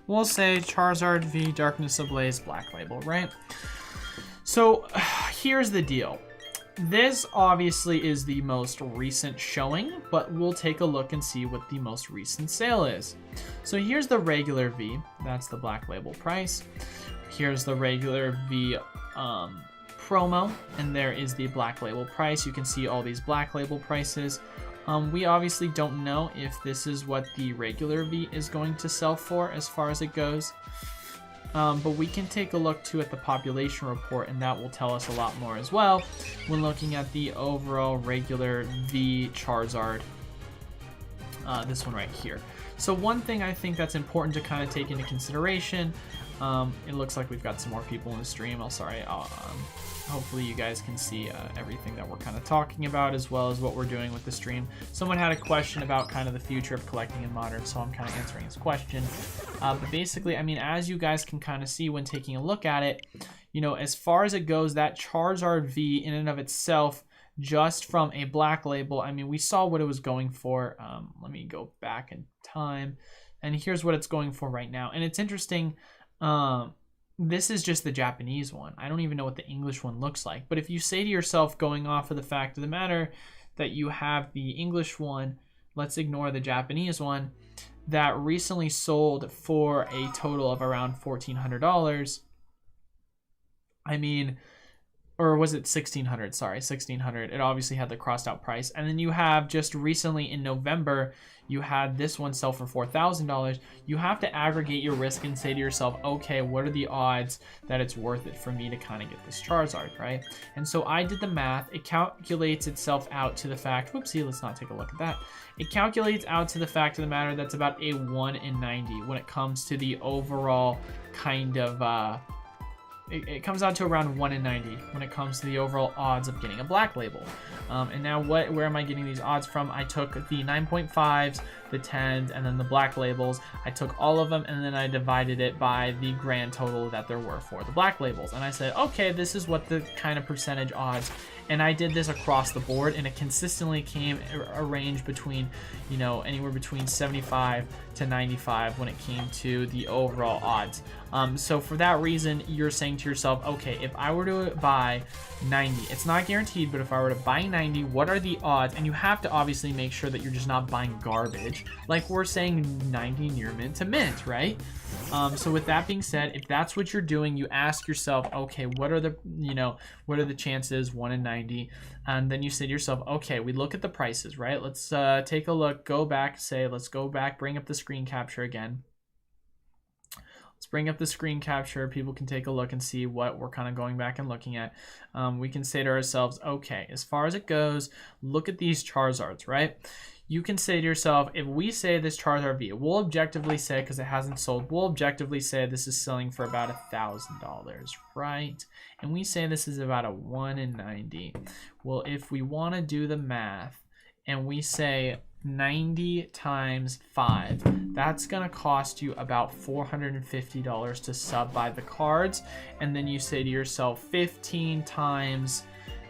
We'll say Charizard V, Darkness Ablaze, Black Label, right? So here's the deal. This obviously is the most recent showing, but we'll take a look and see what the most recent sale is. So here's the regular V, that's the Black Label price. Here's the regular V promo, and there is the Black Label price. You can see all these Black Label prices. We obviously don't know if this is what the regular V is going to sell for as far as it goes. But we can take a look too at the population report, and that will tell us a lot more as well when looking at the overall regular V Charizard. This one right here. So one thing I think that's important to kind of take into consideration, it looks like we've got some more people in the stream. Hopefully you guys can see everything that we're kind of talking about as well as what we're doing with the stream. Someone had a question about kind of the future of collecting in Modern, so I'm kind of answering his question. But basically, I mean, as you guys can kind of see when taking a look at it, as far as it goes, that Charizard V in and of itself, just from a Black Label, I mean, we saw what it was going for. Let me go back in time, and here's what it's going for right now. And it's interesting. This is just the Japanese one. I don't even know what the English one looks like. But if you say to yourself, going off of the fact of the matter that you have the English one, let's ignore the Japanese one, that recently sold for a total of around $1,400. I mean, or was it 1,600? Sorry, 1,600. It obviously had the crossed out price. And then you have just recently in November, you had this one sell for $4,000. You have to aggregate your risk and say to yourself, okay, what are the odds that it's worth it for me to kind of get this Charizard, right? And so I did the math. It calculates itself out to the fact, whoopsie, let's not take a look at that. It calculates out to the fact of the matter that's about a 1 in 90 when it comes to the overall kind of it comes out to around 1 in 90 when it comes to the overall odds of getting a black label. And now where am I getting these odds from? I took the 9.5s, the 10s, and then the black labels. I took all of them and then I divided it by the grand total that there were for the black labels. And I said, okay, this is what the kind of percentage odds. And I did this across the board, and it consistently came a range between, you know, anywhere between 75 to 95 when it came to the overall odds. So for that reason, you're saying to yourself, okay, if I were to buy 90, it's not guaranteed, but if I were to buy 90, what are the odds? And you have to obviously make sure that you're just not buying garbage. Like we're saying 90 near mint to mint, right? So with that being said, if that's what you're doing, you ask yourself, okay, what are the, you know, what are the chances? 1 in 90. And then you say to yourself, okay, we look at the prices, right? Let's take a look, go back, let's go back, bring up the screen capture again. Let's bring up the screen capture. People can take a look and see what we're kind of going back and looking at. We can say to ourselves, okay, as far as it goes, look at these Charizards, right? You can say to yourself, if we say this Charizard V, we'll objectively say, because it hasn't sold, we'll objectively say this is selling for about $1,000, right? And we say this is about a 1 in 90. Well, if we want to do the math and we say 90 times 5, that's gonna cost you about $450 to sub buy the cards. And then you say to yourself, 15 times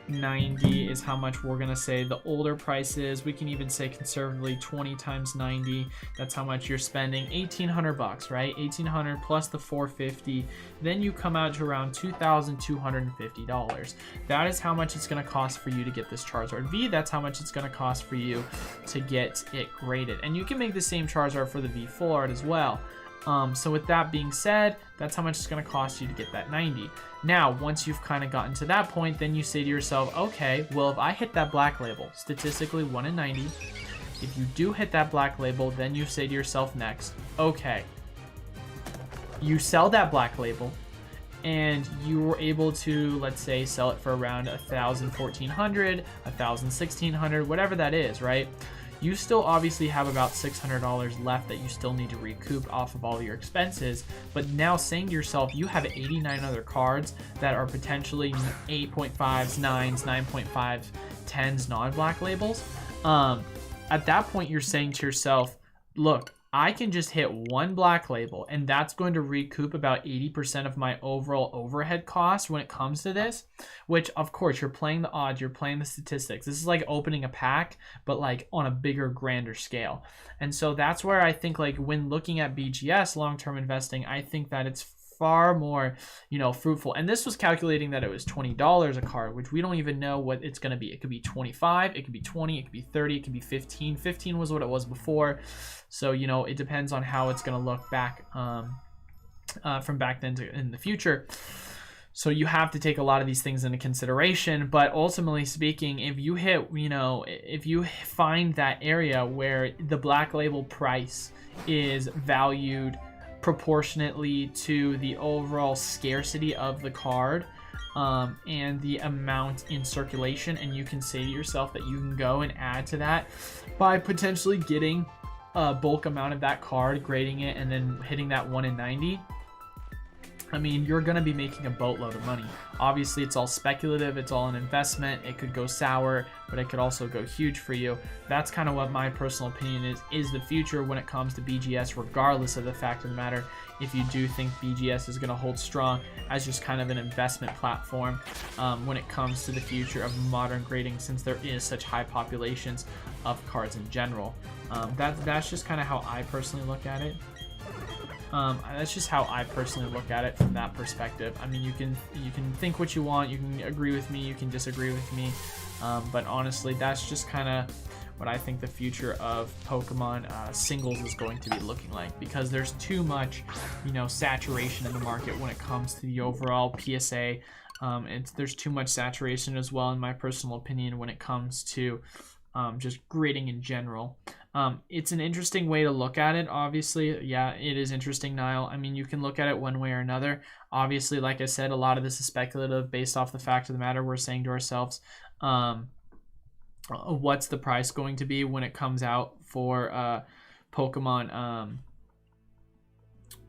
90 is how much we're gonna say the older price is. We can even say conservatively 20 times 90, that's how much you're spending. 1,800 bucks, right? 1,800 plus the 450, then you come out to around $2,250. That is how much it's gonna cost for you to get this Charizard V. That's how much it's gonna cost for you to get it graded. And you can make the same Charizard for the V full art as well. So with that being said, that's how much it's going to cost you to get that 90. Now, once you've kind of gotten to that point, then you say to yourself, okay, well, if I hit that black label, statistically 1 in 90, if you do hit that black label, then you say to yourself next, okay, you sell that black label, and you were able to, let's say, sell it for around 1,000, 1,400, 1,000, 1,600, whatever that is, right? You still obviously have about $600 left that you still need to recoup off of all your expenses. But now saying to yourself, you have 89 other cards that are potentially 8.5s, 9s, 9.5s, 10s, non-black labels. At that point, you're saying to yourself, look, I can just hit one black label and that's going to recoup about 80% of my overall overhead costs when it comes to this, which of course you're playing the odds, you're playing the statistics. This is like opening a pack, but like on a bigger, grander scale. And so that's where I think like when looking at BGS long-term investing, I think that it's far more, you know, fruitful. And this was calculating that it was $20 a card, which we don't even know what it's going to be. It could be 25, it could be 20, it could be 30, it could be 15. 15 was what it was before. So, you know, it depends on how it's going to look back from back then to in the future. So you have to take a lot of these things into consideration. But ultimately speaking, if you hit, you know, if you find that area where the black label price is valued proportionately to the overall scarcity of the card and the amount in circulation, and you can say to yourself that you can go and add to that by potentially getting a bulk amount of that card, grading it, and then hitting that 1 in 90. I mean, you're going to be making a boatload of money. Obviously, it's all speculative. It's all an investment. It could go sour, but it could also go huge for you. That's kind of what my personal opinion is the future when it comes to BGS, regardless of the fact of the matter. If you do think BGS is going to hold strong as just kind of an investment platform when it comes to the future of modern grading, since there is such high populations of cards in general. That's just kind of how I personally look at it. That's just how I personally look at it from that perspective. I mean, you can think what you want, you can agree with me, you can disagree with me, but honestly, that's just kind of what I think the future of Pokemon singles is going to be looking like, because there's too much, you know, saturation in the market when it comes to the overall PSA. There's too much saturation as well, in my personal opinion, when it comes to just grading in general. It's an interesting way to look at it, obviously. Yeah, it is interesting, Niall. I mean, you can look at it one way or another. Obviously, like I said, a lot of this is speculative based off the fact of the matter. We're saying to ourselves, what's the price going to be when it comes out for Pokemon,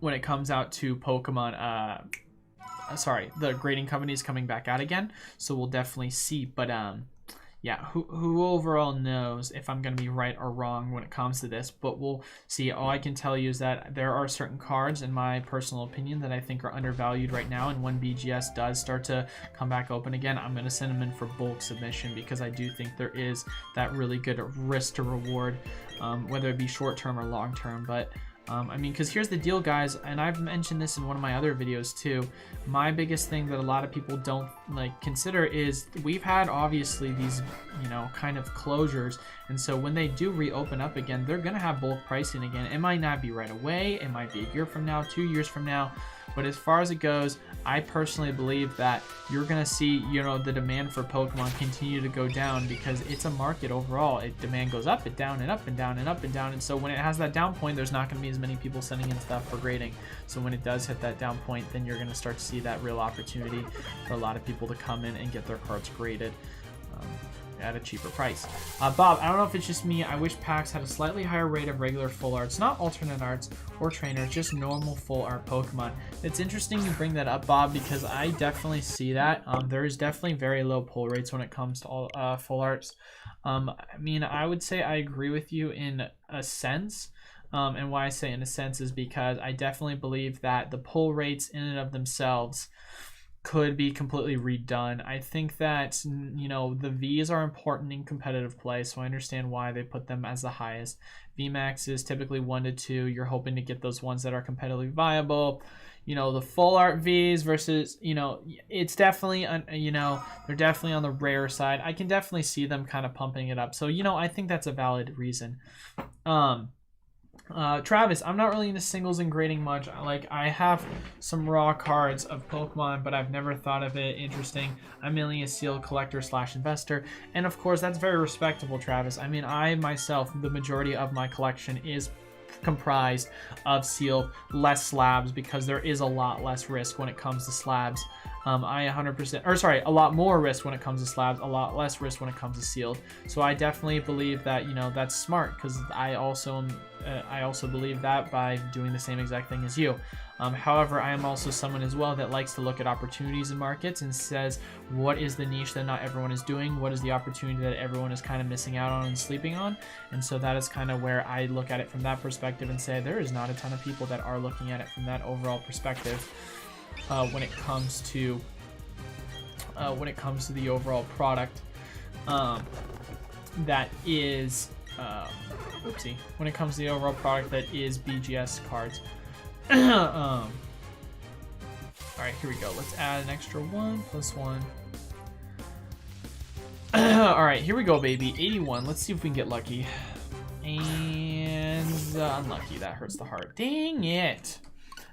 when it comes out to Pokemon sorry, the grading company is coming back out again, so we'll definitely see. But yeah, who overall knows if I'm going to be right or wrong when it comes to this, but we'll see. All I can tell you is that there are certain cards, in my personal opinion, that I think are undervalued right now, and when BGS does start to come back open again, I'm going to send them in for bulk submission, because I do think there is that really good risk to reward, whether it be short term or long term. But I mean, because here's the deal, guys, and I've mentioned this in one of my other videos too. My biggest thing that a lot of people don't like consider is we've had obviously these, you know, kind of closures, and so when they do reopen up again, they're gonna have bulk pricing again. It might not be right away, it might be a year from now, 2 years from now, but as far as it goes, I personally believe that you're gonna see, you know, the demand for Pokemon continue to go down, because it's a market overall. Demand goes up and down and up and down and up and down, and so when it has that down point, there's not gonna be as many people sending in stuff for grading. So when it does hit that down point, then you're gonna start to see that real opportunity for a lot of people to come in and get their cards graded at a cheaper price. Bob, I don't know if it's just me, I wish packs had a slightly higher rate of regular full arts, not alternate arts or trainers, just normal full art Pokemon. It's interesting you bring that up, Bob, because I definitely see that. There's definitely very low pull rates when it comes to all full arts. I mean, I would say I agree with you in a sense. And why I say in a sense is because I definitely believe that the pull rates in and of themselves could be completely redone. I think that, you know, the Vs are important in competitive play, so I understand why they put them as the highest. VMAX is typically 1 to 2. You're hoping to get those ones that are competitively viable. You know, the full art Vs versus, you know, it's definitely, you know, they're definitely on the rare side. I can definitely see them kind of pumping it up. So, you know, I think that's a valid reason. Travis, I'm not really into singles and grading much. Like, I have some raw cards of Pokemon, but I've never thought of it interesting. I'm mainly a sealed collector / investor, and of course that's very respectable, Travis. I mean, I myself, the majority of my collection is comprised of sealed, less slabs, because there is a lot less risk when it comes to slabs. I 100%, or sorry, a lot more risk when it comes to slabs, a lot less risk when it comes to sealed. So I definitely believe that, you know, that's smart, because I also believe that by doing the same exact thing as you. However, I am also someone as well that likes to look at opportunities in markets and says, what is the niche that not everyone is doing? What is the opportunity that everyone is kind of missing out on and sleeping on? And so that is kind of where I look at it from that perspective and say there is not a ton of people that are looking at it from that overall perspective. When it comes to the overall product that is when it comes to the overall product that is BGS cards. All right, here we go. Let's add an extra 1 + 1. All right, here we go, baby. 81. Let's see if we can get lucky. And unlucky. That hurts the heart. Dang it.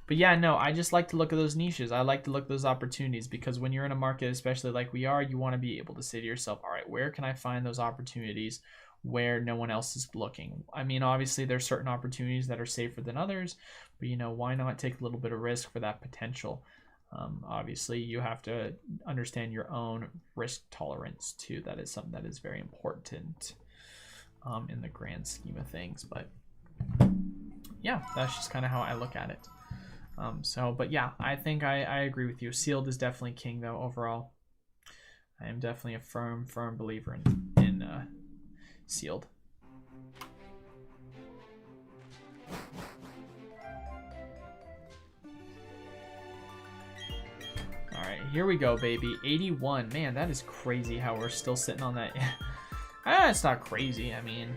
But yeah, no, I just like to look at those niches. I like to look at those opportunities, because when you're in a market, especially like we are, you want to be able to say to yourself, all right, where can I find those opportunities where no one else is looking? I mean, obviously there's certain opportunities that are safer than others, but you know, why not take a little bit of risk for that potential? Obviously you have to understand your own risk tolerance too. That is something that is very important in the grand scheme of things. But yeah, that's just kind of how I look at it. But yeah, I think I agree with you. Sealed is definitely king though overall. I am definitely a firm believer in sealed. All right, here we go, baby. 81. Man, that is crazy how we're still sitting on that. It's not crazy. I mean,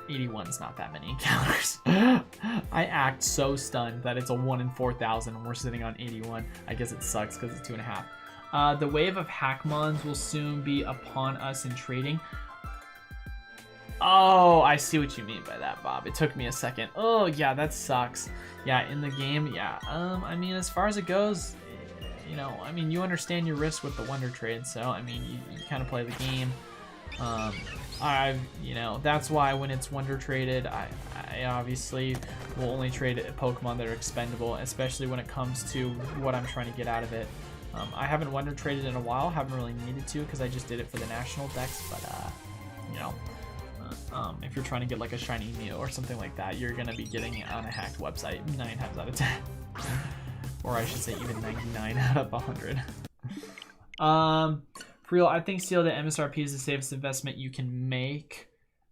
81's not that many encounters. I act so stunned that it's a 1 in 4,000 and we're sitting on 81. I guess it sucks because it's 2.5. The wave of Hackmons will soon be upon us in trading. Oh, I see what you mean by that, Bob. It took me a second. Oh, yeah, that sucks. Yeah, in the game, yeah. I mean, as far as it goes, you know, I mean, you understand your risk with the Wonder Trade, so, I mean, you kind of play the game. You know, that's why when it's Wonder Traded, I obviously will only trade Pokemon that are expendable, especially when it comes to what I'm trying to get out of it. I haven't Wonder Traded in a while, haven't really needed to because I just did it for the national decks, but, you know, if you're trying to get like a shiny Mew or something like that, you're going to be getting it on a hacked website 9 times out of 10. Or I should say even 99 out of 100. For real, I think sealed at MSRP is the safest investment you can make.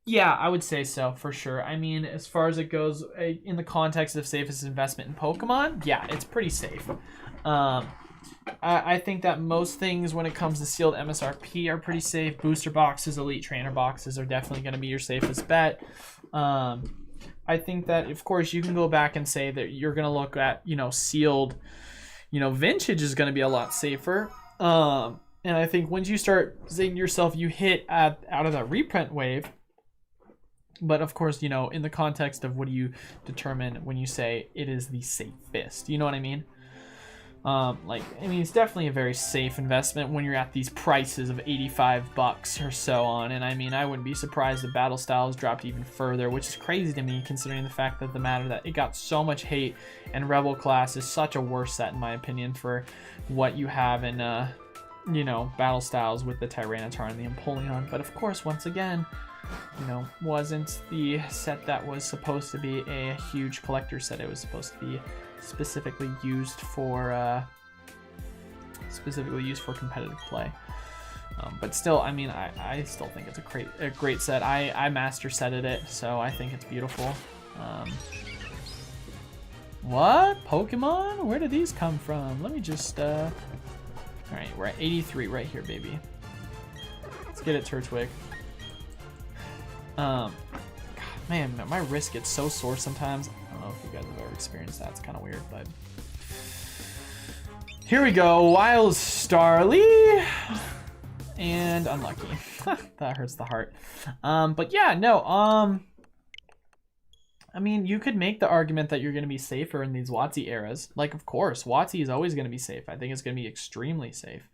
Yeah, I would say so, for sure. I mean, as far as it goes, in the context of safest investment in Pokemon, yeah, it's pretty safe. I think that most things when it comes to sealed MSRP are pretty safe. Booster boxes, elite trainer boxes are definitely going to be your safest bet. I think that, of course, you can go back and say that you're going to look at, sealed, vintage is going to be a lot safer. And I think once you start saying to yourself, you hit out of that reprint wave. But of course, in the context of what do you determine when you say it is the safest? You know what I mean? It's definitely a very safe investment when you're at these prices of $85 or so on. And I mean, I wouldn't be surprised if Battle Styles dropped even further, which is crazy to me considering the fact that that it got so much hate, and Rebel Class is such a worse set in my opinion for what you have in, Battle Styles with the Tyranitar and the Empoleon. But of course, once again, wasn't the set that was supposed to be a huge collector set. It was supposed to be specifically used for competitive play. But still, I mean, I still think it's a great set. I master setted it, so I think it's beautiful. What? Pokemon? Where did these come from? Let me just all right, we're at 83 right here, baby. Let's get it, Turtwig. God, man, my wrist gets so sore sometimes. I don't know if you guys have ever experienced that. It's kind of weird, but here we go. Wild Starly and unlucky. That hurts the heart. But yeah, no. I mean, you could make the argument that you're going to be safer in these WotC eras. Like, of course, WotC is always going to be safe. I think it's going to be extremely safe.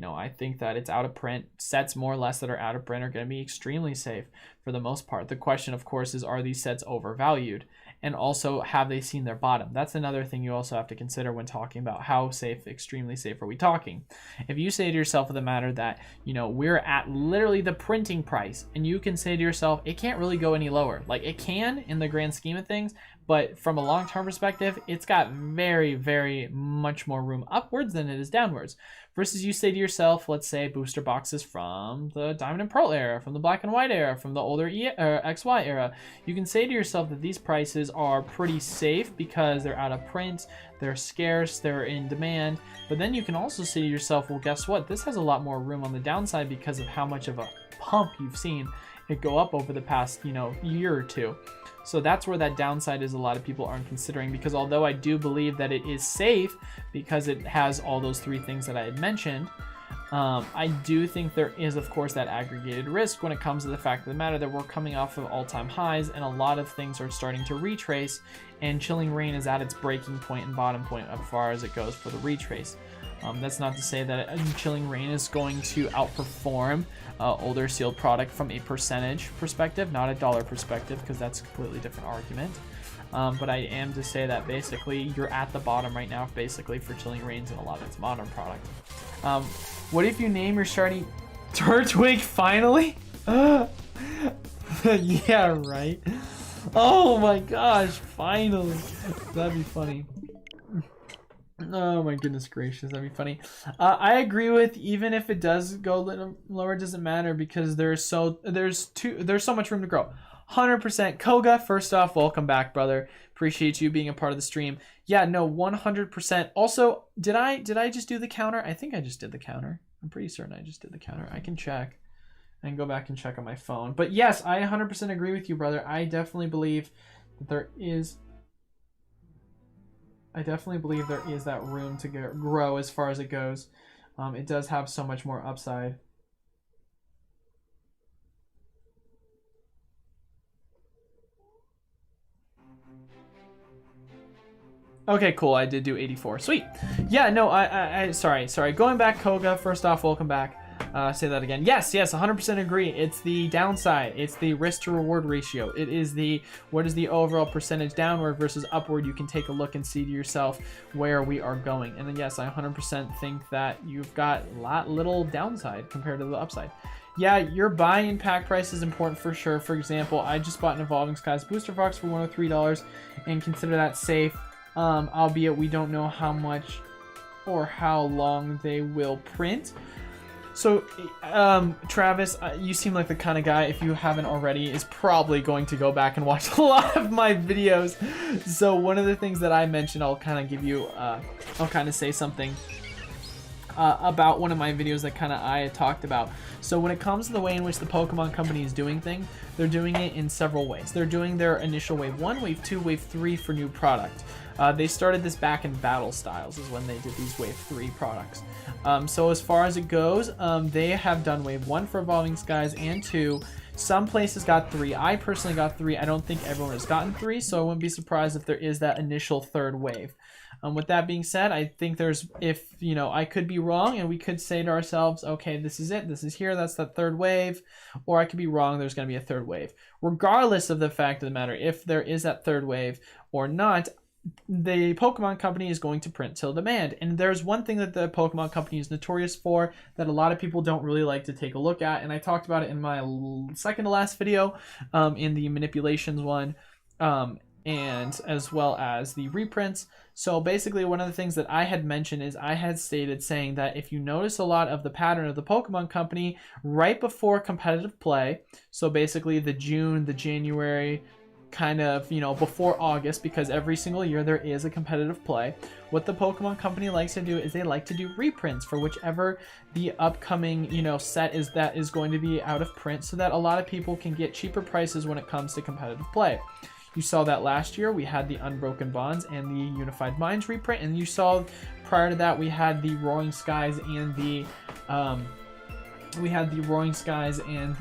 I think that it's out of print. Sets more or less that are out of print are going to be extremely safe for the most part. The question, of course, is are these sets overvalued? And also, have they seen their bottom? That's another thing you also have to consider when talking about how safe, extremely safe are we talking. If you say to yourself for the matter that, we're at literally the printing price, and you can say to yourself, it can't really go any lower. Like, it can in the grand scheme of things, but from a long-term perspective, it's got very, very much more room upwards than it is downwards. Versus you say to yourself, let's say booster boxes from the Diamond and Pearl era, from the Black and White era, from the older XY era. You can say to yourself that these prices are pretty safe because they're out of print, they're scarce, they're in demand. But then you can also say to yourself, well, guess what? This has a lot more room on the downside because of how much of a pump you've seen it go up over the past, year or two. So that's where that downside is a lot of people aren't considering, because although I do believe that it is safe because it has all those three things that I had mentioned, I do think there is, of course, that aggregated risk when it comes to the fact of the matter that we're coming off of all-time highs and a lot of things are starting to retrace, and Chilling Reign is at its breaking point and bottom point as far as it goes for the retrace. That's not to say that Chilling Reign is going to outperform older sealed product from a percentage perspective, not a dollar perspective, because that's a completely different argument. But I am to say that basically you're at the bottom right now, basically, for Chilling Reigns and a lot of its modern product. What if you name your shiny Turtwig finally? Yeah, right. Oh my gosh, finally. That'd be funny. Oh my goodness gracious, that'd be funny. I agree with, even if it does go a little lower, it doesn't matter because there's so much room to grow. 100%. Koga, first off, welcome back, brother. Appreciate you being a part of the stream. Yeah, no, 100%. Also, did I just do the counter? I think I just did the counter. I'm pretty certain I just did the counter. I can check and go back and check on my phone. But yes, I 100% agree with you, brother. I definitely believe that there is that room to grow as far as it goes. It does have so much more upside. Okay, cool. I did do 84. Sweet. Yeah, no, I sorry. Going back, Koga, first off, welcome back. Say that again. Yes, 100% agree. It's the downside. It's the risk to reward ratio. It is what is the overall percentage downward versus upward. You can take a look and see to yourself where we are going. And then yes, I 100% think that you've got little downside compared to the upside. Yeah, your buy-in pack price is important for sure. For example, I just bought an Evolving Skies booster box for $103 and consider that safe. albeit we don't know how much or how long they will print. So, Travis, you seem like the kind of guy, if you haven't already, is probably going to go back and watch a lot of my videos. So one of the things that I mentioned, I'll kind of give you, I'll kind of say something about one of my videos that kind of I had talked about. So when it comes to the way in which the Pokemon Company is doing things, they're doing it in several ways. They're doing their initial wave 1, wave 2, wave 3 for new product. They started this back in Battle Styles is when they did these wave 3 products. So as far as it goes, they have done wave 1 for Evolving Skies and 2. Some places got 3. I personally got 3. I don't think everyone has gotten 3, so I wouldn't be surprised if there is that initial third wave. With that being said, I think there's, if, you know, I could be wrong and we could say to ourselves, okay, this is it, this is here, that's that third wave, or I could be wrong, there's going to be a third wave. Regardless of the fact of the matter, if there is that third wave or not, the Pokemon Company is going to print till demand. And there's one thing that the Pokemon Company is notorious for that a lot of people don't really like to take a look at, and I talked about it in my second to last video, in the manipulations one, and as well as the reprints. So basically one of the things that I had mentioned is I had stated saying that if you notice a lot of the pattern of the Pokemon Company right before competitive play, so basically the June, the January, kind of, you know, before August, because every single year there is a competitive play, what the Pokemon Company likes to do is they like to do reprints for whichever the upcoming, you know, set is that is going to be out of print, so that a lot of people can get cheaper prices when it comes to competitive play. You saw that last year we had the Unbroken Bonds and the Unified Minds reprint, and you saw prior to that we had the Roaring Skies and the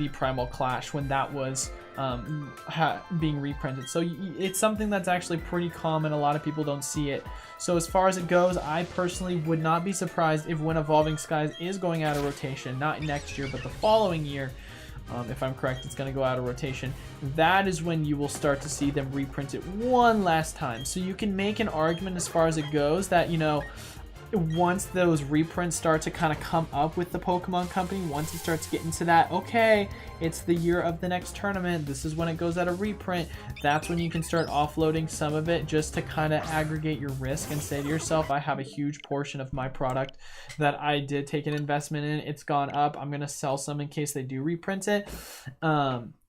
Primal Clash when that was being reprinted. So it's something that's actually pretty common. A lot of people don't see it. So as far as it goes, I personally would not be surprised if when Evolving Skies is going out of rotation, not next year but the following year, if I'm correct, it's going to go out of rotation. That is when you will start to see them reprint it one last time. So you can make an argument as far as it goes that, you know, once those reprints start to kind of come up with the Pokemon Company, once it starts getting to that, okay, it's the year of the next tournament, this is when it goes out of reprint, that's when you can start offloading some of it just to kind of aggregate your risk and say to yourself, I have a huge portion of my product that I did take an investment in, it's gone up, I'm going to sell some in case they do reprint it.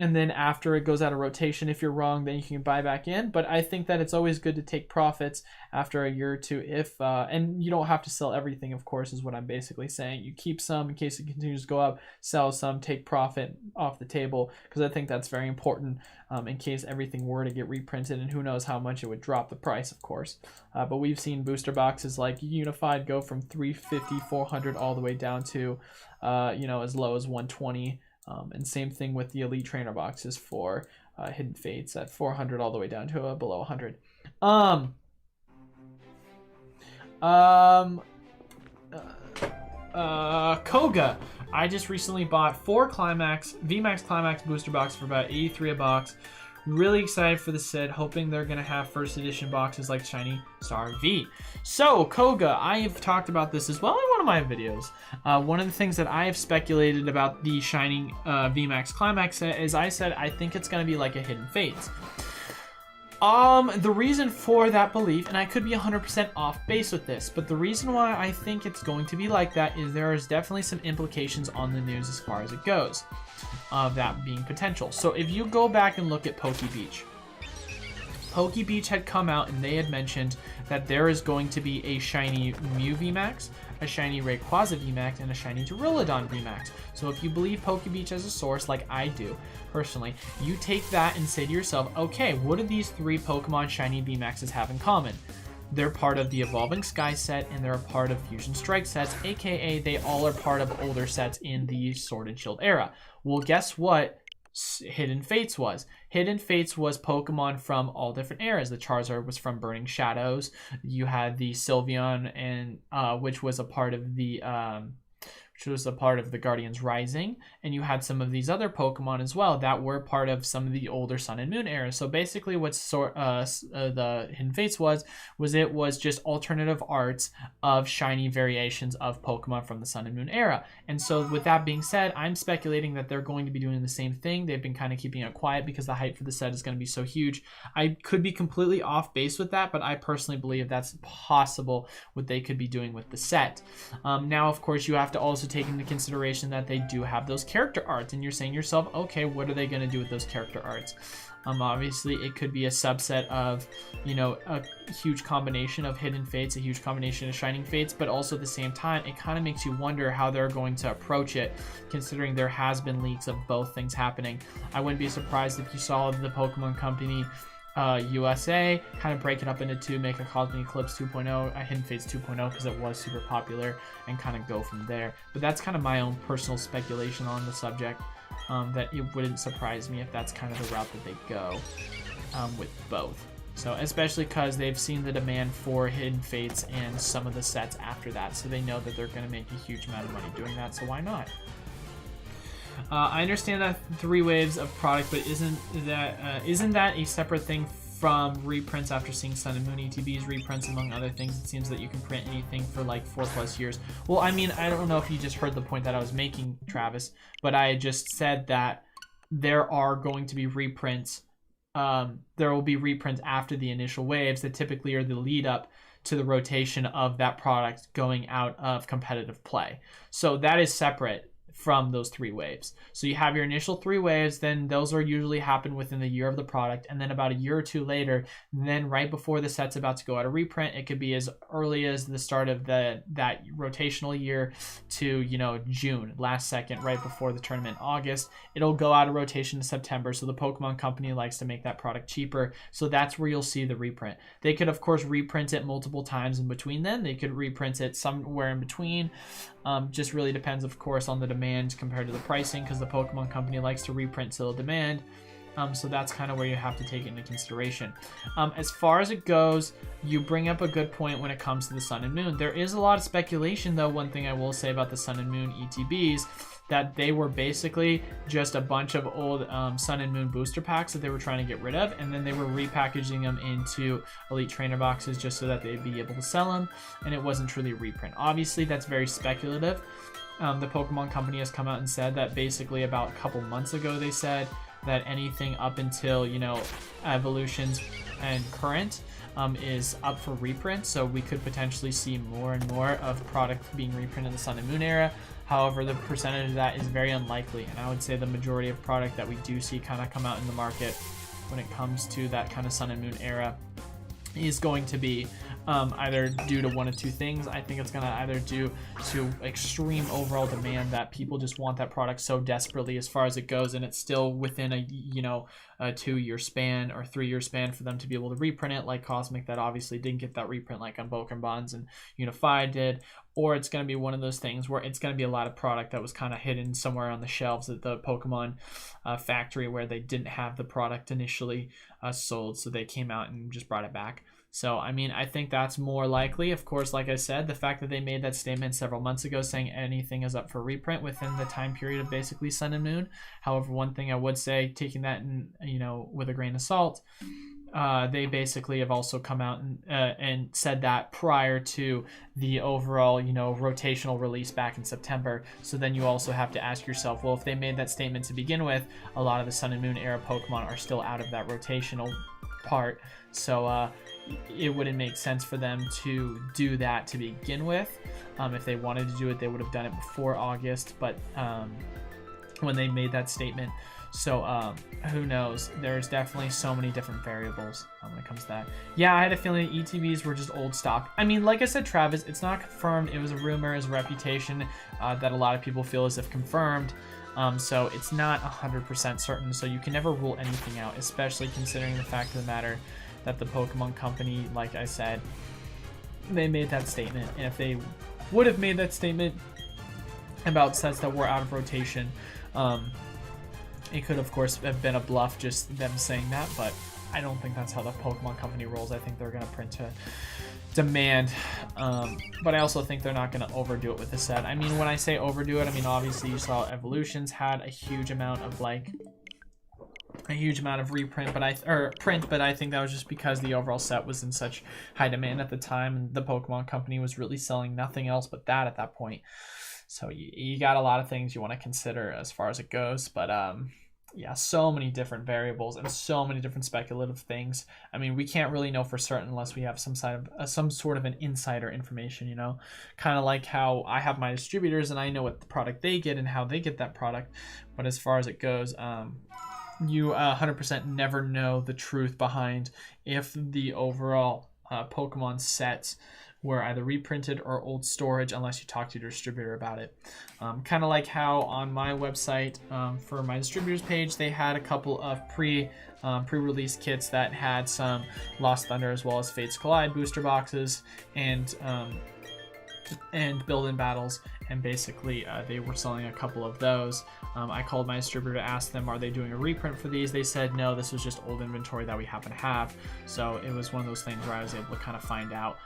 And then after it goes out of rotation, if you're wrong, then you can buy back in. But I think that it's always good to take profits after a year or two, if and you don't have to sell everything, of course, is what I'm basically saying. You keep some in case it continues to go up, sell some, take profit off the table, because I think that's very important in case everything were to get reprinted, and who knows how much it would drop the price, of course. But we've seen booster boxes like Unified go from 350, 400 all the way down to you know, as low as 120. And same thing with the Elite Trainer boxes for Hidden Fates at 400 all the way down to below 100. Koga. I just recently bought 4 VMAX Climax booster box for about 83 a box. Really excited for the set, hoping they're going to have first edition boxes like Shiny Star V. So, Koga, I have talked about this as well in one of my videos. One of the things that I have speculated about the Shining VMAX Climax set is I said I think it's going to be like a Hidden Fates. The reason for that belief, and I could be 100% off base with this, but the reason why I think it's going to be like that is there is definitely some implications on the news as far as it goes of that being potential. So if you go back and look at Poke Beach had come out and they had mentioned that there is going to be a shiny Mew VMAX, a shiny Rayquaza VMAX, and a shiny Duraludon VMAX. So if you believe Poke Beach as a source, like I do personally, you take that and say to yourself, okay, what do these 3 Pokemon shiny VMAXs have in common? They're part of the Evolving Sky set, and they're a part of Fusion Strike sets, aka they all are part of older sets in the Sword and Shield era. Well, guess what Hidden Fates was? Hidden Fates was Pokemon from all different eras. The Charizard was from Burning Shadows. You had the Sylveon, and which was a part of the which was a part of the Guardians Rising, and you had some of these other Pokemon as well that were part of some of the older Sun and Moon era. So basically what the Hidden Fates was it was just alternative arts of shiny variations of Pokemon from the Sun and Moon era. And so with that being said, I'm speculating that they're going to be doing the same thing. They've been kind of keeping it quiet because the hype for the set is going to be so huge. I could be completely off base with that, but I personally believe that's possible what they could be doing with the set. Now, of course, you have to also take into consideration that they do have those character arts, and you're saying to yourself, okay, what are they going to do with those character arts? Obviously, it could be a subset of, you know, a huge combination of Hidden Fates, a huge combination of Shining Fates, but also at the same time, it kind of makes you wonder how they're going to approach it, considering there has been leaks of both things happening. I wouldn't be surprised if you saw the Pokemon Company USA kind of break it up into two, make a Cosmic Eclipse 2.0, a Hidden Fates 2.0 because it was super popular, and kind of go from there. But that's kind of my own personal speculation on the subject, that it wouldn't surprise me if that's kind of the route that they go with both. So especially because they've seen the demand for Hidden Fates and some of the sets after that, so they know that they're going to make a huge amount of money doing that, so why not? I understand that 3 waves of product, but isn't that a separate thing from reprints after seeing Sun and Moon ETBs, reprints among other things? It seems that you can print anything for like 4+ years. Well, I mean, I don't know if you just heard the point that I was making, Travis, but I just said that there are going to be reprints. There will be reprints after the initial waves that typically are the lead up to the rotation of that product going out of competitive play. So that is separate from those 3 waves. So you have your initial 3 waves, then those are usually happen within the year of the product, and then about a year or 2 later, then right before the set's about to go out of reprint, it could be as early as the start of that rotational year to, you know, June, last second, right before the tournament, August. It'll go out of rotation to September, so the Pokemon Company likes to make that product cheaper, so that's where you'll see the reprint. They could, of course, reprint it multiple times in between then. They could reprint it somewhere in between. Just really depends, of course, on the demand compared to the pricing, because the Pokemon Company likes to reprint till demand. So that's kind of where you have to take it into consideration. As far as it goes, you bring up a good point when it comes to the Sun and Moon. There is a lot of speculation, though. One thing I will say about the Sun and Moon ETBs, that they were basically just a bunch of old Sun and Moon booster packs that they were trying to get rid of, and then they were repackaging them into Elite Trainer boxes just so that they'd be able to sell them, and it wasn't truly a reprint. Obviously, that's very speculative. The Pokemon Company has come out and said that basically about a couple months ago they said that anything up until, you know, Evolutions and Current is up for reprint, so we could potentially see more and more of product being reprinted in the Sun and Moon era. However, the percentage of that is very unlikely, and I would say the majority of product that we do see kind of come out in the market when it comes to that kind of Sun and Moon era is going to be either due to one of 2 things. I think it's going to either due to extreme overall demand that people just want that product so desperately as far as it goes, and it's still within a, you know, a 2-year span or 3-year span for them to be able to reprint it, like Cosmic that obviously didn't get that reprint like on Bonds and Unified did. Or it's going to be one of those things where it's going to be a lot of product that was kind of hidden somewhere on the shelves at the Pokemon factory where they didn't have the product initially sold, so they came out and just brought it back. So, I mean, I think that's more likely. Of course, like I said, the fact that they made that statement several months ago saying anything is up for reprint within the time period of basically Sun and Moon. However, one thing I would say, taking that in, you know, with a grain of salt, they basically have also come out and said that prior to the overall, you know, rotational release back in September. So then you also have to ask yourself, well, if they made that statement to begin with, a lot of the Sun and Moon era Pokemon are still out of that rotational part. So it wouldn't make sense for them to do that to begin with. If they wanted to do it, they would have done it before August, but when they made that statement. So who knows? There's definitely so many different variables when it comes to that. Yeah, I had a feeling the ETBs were just old stock. I mean, like I said, Travis, it's not confirmed. It was a rumor, it was a reputation that a lot of people feel as if confirmed. So it's not 100% certain, so you can never rule anything out, especially considering the fact of the matter that the Pokemon Company, like I said, they made that statement. And if they would have made that statement about sets that were out of rotation, it could, of course, have been a bluff, just them saying that, but I don't think that's how the Pokemon Company rolls. I think they're going to print demand, but I also think they're not going to overdo it with the set. I mean, when I say overdo it, I mean obviously you saw Evolutions had a huge amount of reprint, print, but I think that was just because the overall set was in such high demand at the time, and the Pokemon Company was really selling nothing else but that at that point. So you got a lot of things you want to consider as far as it goes, but yeah, so many different variables and so many different speculative things. I mean, we can't really know for certain unless we have some sort of an insider information, you know, kind of like how I have my distributors and I know what the product they get and how they get that product. But as far as it goes, you 100% never know the truth behind if the overall Pokemon sets were either reprinted or old storage unless you talk to your distributor about it. Kind of like how on my website for my distributors page, they had a couple of pre-release kits that had some Lost Thunder as well as Fates Collide booster boxes and build-in battles, and basically they were selling a couple of those. I called my distributor to ask them, are they doing a reprint for these? They said no, this was just old inventory that we happen to have. So it was one of those things where I was able to kind of find out.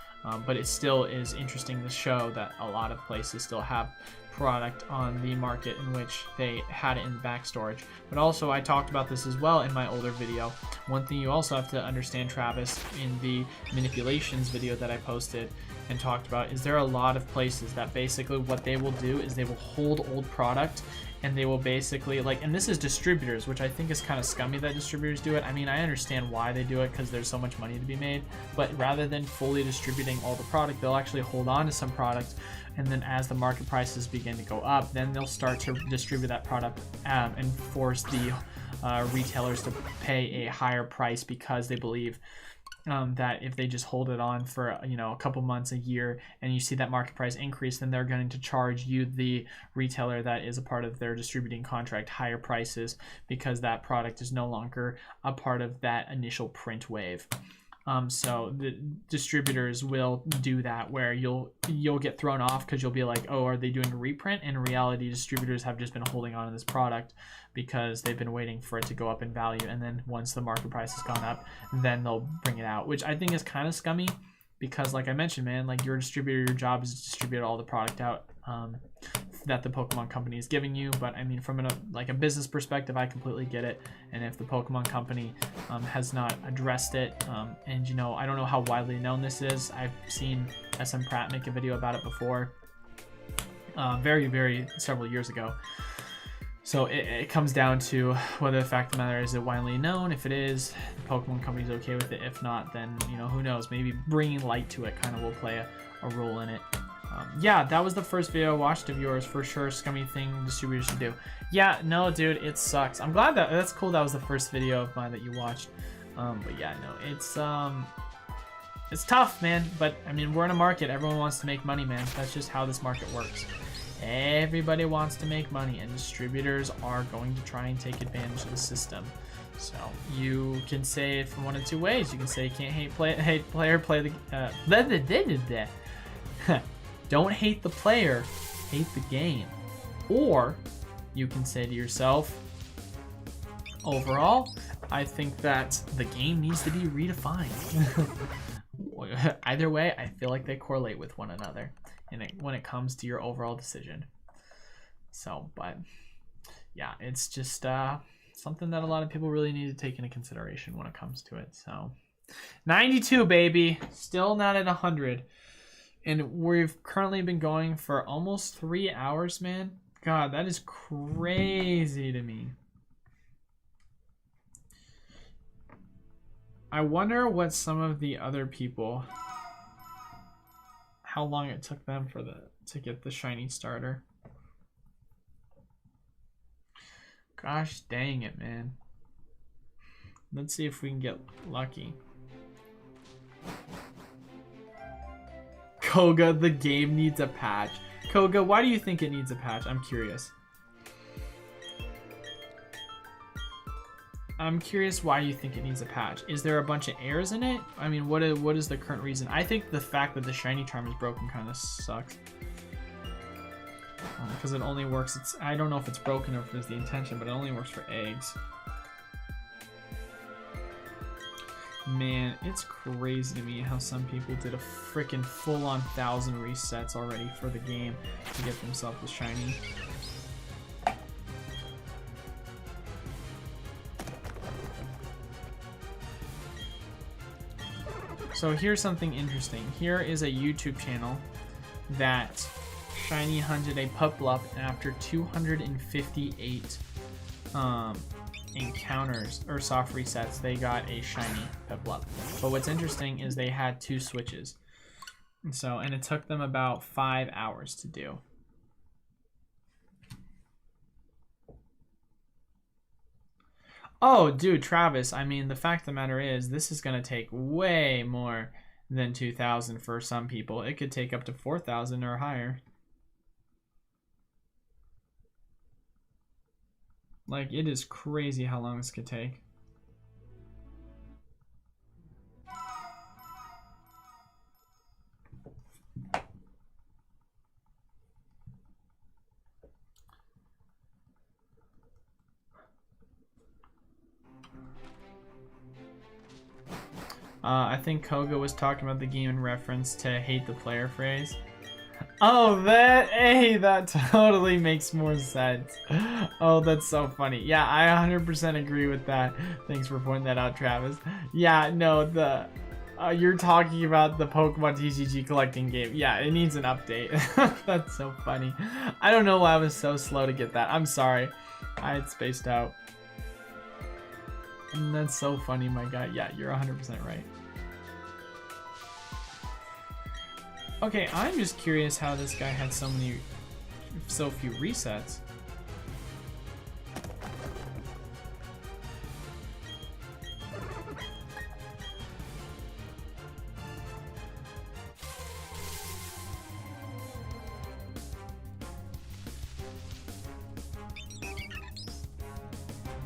But it still is interesting to show that a lot of places still have product on the market in which they had it in back storage. But also I talked about this as well in my older video. One thing you also have to understand, Travis, in the manipulations video that I posted and talked about, is there are a lot of places that basically what they will do is they will hold old product and they will basically and this is distributors, which I think is kind of scummy that distributors do it. I mean, I understand why they do it because there's so much money to be made, but rather than fully distributing all the product, they'll actually hold on to some product, and then as the market prices begin to go up, then they'll start to distribute that product and force the retailers to pay a higher price because they believe that if they just hold it on for a couple months, a year, and you see that market price increase, then they're going to charge you, the retailer that is a part of their distributing contract, higher prices because that product is no longer a part of that initial print wave. So the distributors will do that where you'll get thrown off because you'll be like, oh, are they doing a reprint? In reality, distributors have just been holding on to this product because they've been waiting for it to go up in value, and then once the market price has gone up, then they'll bring it out, which I think is kind of scummy because, like I mentioned, man, like your distributor, your job is to distribute all the product out that the Pokemon Company is giving you. But I mean, from a business perspective, I completely get it. And if the Pokemon Company has not addressed it, and I don't know how widely known this is. I've seen SM Pratt make a video about it before, very, very several years ago. So it comes down to whether the fact of the matter is it widely known. If it is, the Pokemon Company's okay with it. If not, then who knows? Maybe bringing light to it kind of will play a role in it. Yeah, that was the first video I watched of yours, for sure. Scummy thing distributors should do. Yeah, no, dude, it sucks. I'm glad that's cool. That was the first video of mine that you watched. But yeah, no, it's tough, man. But I mean, we're in a market. Everyone wants to make money, man. That's just how this market works. Everybody wants to make money, and distributors are going to try and take advantage of the system. So you can say it from one of two ways. You can say you can't hate player, play the don't hate the player, hate the game. Or you can say to yourself, overall, I think that the game needs to be redefined. Either way, I feel like they correlate with one another when it comes to your overall decision. So, but yeah, it's just something that a lot of people really need to take into consideration when it comes to it. So 92, baby, still not at 100. And we've currently been going for almost 3 hours, man. God, that is crazy to me. I wonder what some of the other people, how long it took them to get the shiny starter. Gosh dang it, man. Let's see if we can get lucky. Koga, the game needs a patch. Koga, why do you think it needs a patch? I'm curious. I'm curious why you think it needs a patch. Is there a bunch of errors in it? I mean, what is the current reason? I think the fact that the shiny charm is broken kind of sucks. Because it only works, I don't know if it's broken or if it's the intention, but it only works for eggs. Man, it's crazy to me how some people did a freaking full-on 1,000 resets already for the game to get themselves a shiny. So here's something interesting. Here is a YouTube channel that shiny hunted a Puplup after 258 encounters or soft resets. They got a shiny Piplup. But what's interesting is they had 2 switches. And it took them about 5 hours to do. Oh, dude, Travis, I mean, the fact of the matter is, this is going to take way more than 2,000 for some people. It could take up to 4,000 or higher. Like, it is crazy how long this could take. I think Koga was talking about the game in reference to hate the player phrase. Oh, that totally makes more sense. Oh, that's so funny. Yeah, I 100% agree with that. Thanks for pointing that out, Travis. Yeah, no, you're talking about the Pokemon TCG collecting game. Yeah, it needs an update. That's so funny. I don't know why I was so slow to get that. I'm sorry. I had spaced out. And that's so funny, my guy. Yeah, you're 100% right. Okay, I'm just curious how this guy had so few resets.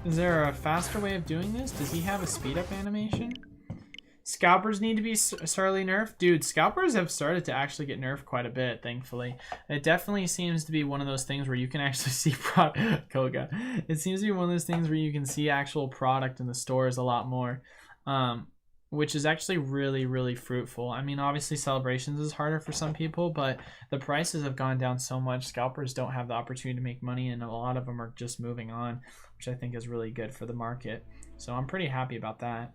Is there a faster way of doing this? Does he have a speed up animation? Scalpers need to be sorely nerfed. Dude, scalpers have started to actually get nerfed quite a bit, thankfully. It definitely seems to be one of those things where you can actually see Koga. It seems to be one of those things where you can see actual product in the stores a lot more, which is actually really, really fruitful. I mean, obviously Celebrations is harder for some people, but the prices have gone down so much. Scalpers don't have the opportunity to make money, and a lot of them are just moving on, which I think is really good for the market. So I'm pretty happy about that.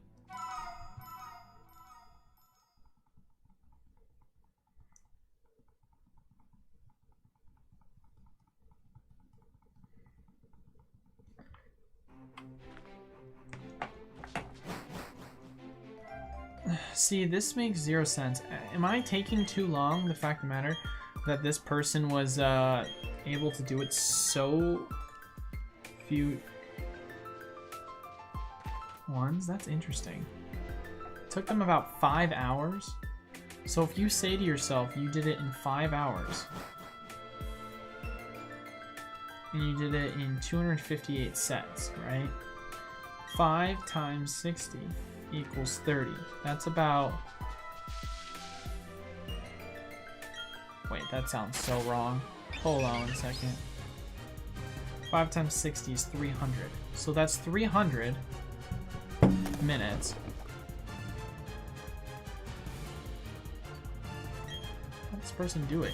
See, this makes 0 sense. Am I taking too long? The fact of the matter that this person was able to do it so few ones? That's interesting. It took them about 5 hours. So if you say to yourself you did it in 5 hours, and you did it in 258 sets, right? 5 times 60 equals 30. That's about... Wait, that sounds so wrong. Hold on a second. 5 times 60 is 300. So that's 300 minutes. How does this person do it?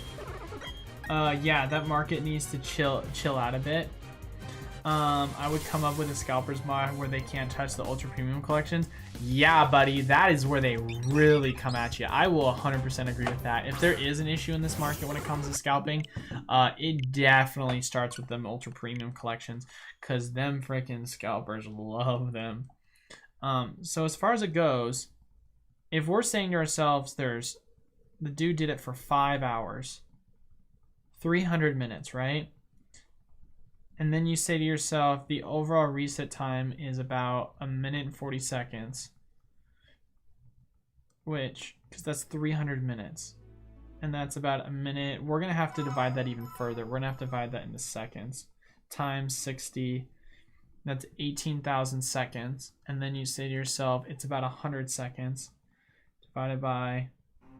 Yeah, that market needs to chill out a bit. I would come up with a scalpers mod where they can't touch the ultra premium collections. Yeah, buddy, that is where they really come at you. I will 100% agree with that. If there is an issue in this market when it comes to scalping, it definitely starts with them ultra premium collections, because them freaking scalpers love them. So as far as it goes, if we're saying to ourselves, the dude did it for 5 hours, 300 minutes, right? And then you say to yourself, the overall reset time is about 1 minute and 40 seconds. Because that's 300 minutes. And that's about a minute. We're going to have to divide that even further. We're going to have to divide that into seconds. Times 60. That's 18,000 seconds. And then you say to yourself, it's about 100 seconds. Divided by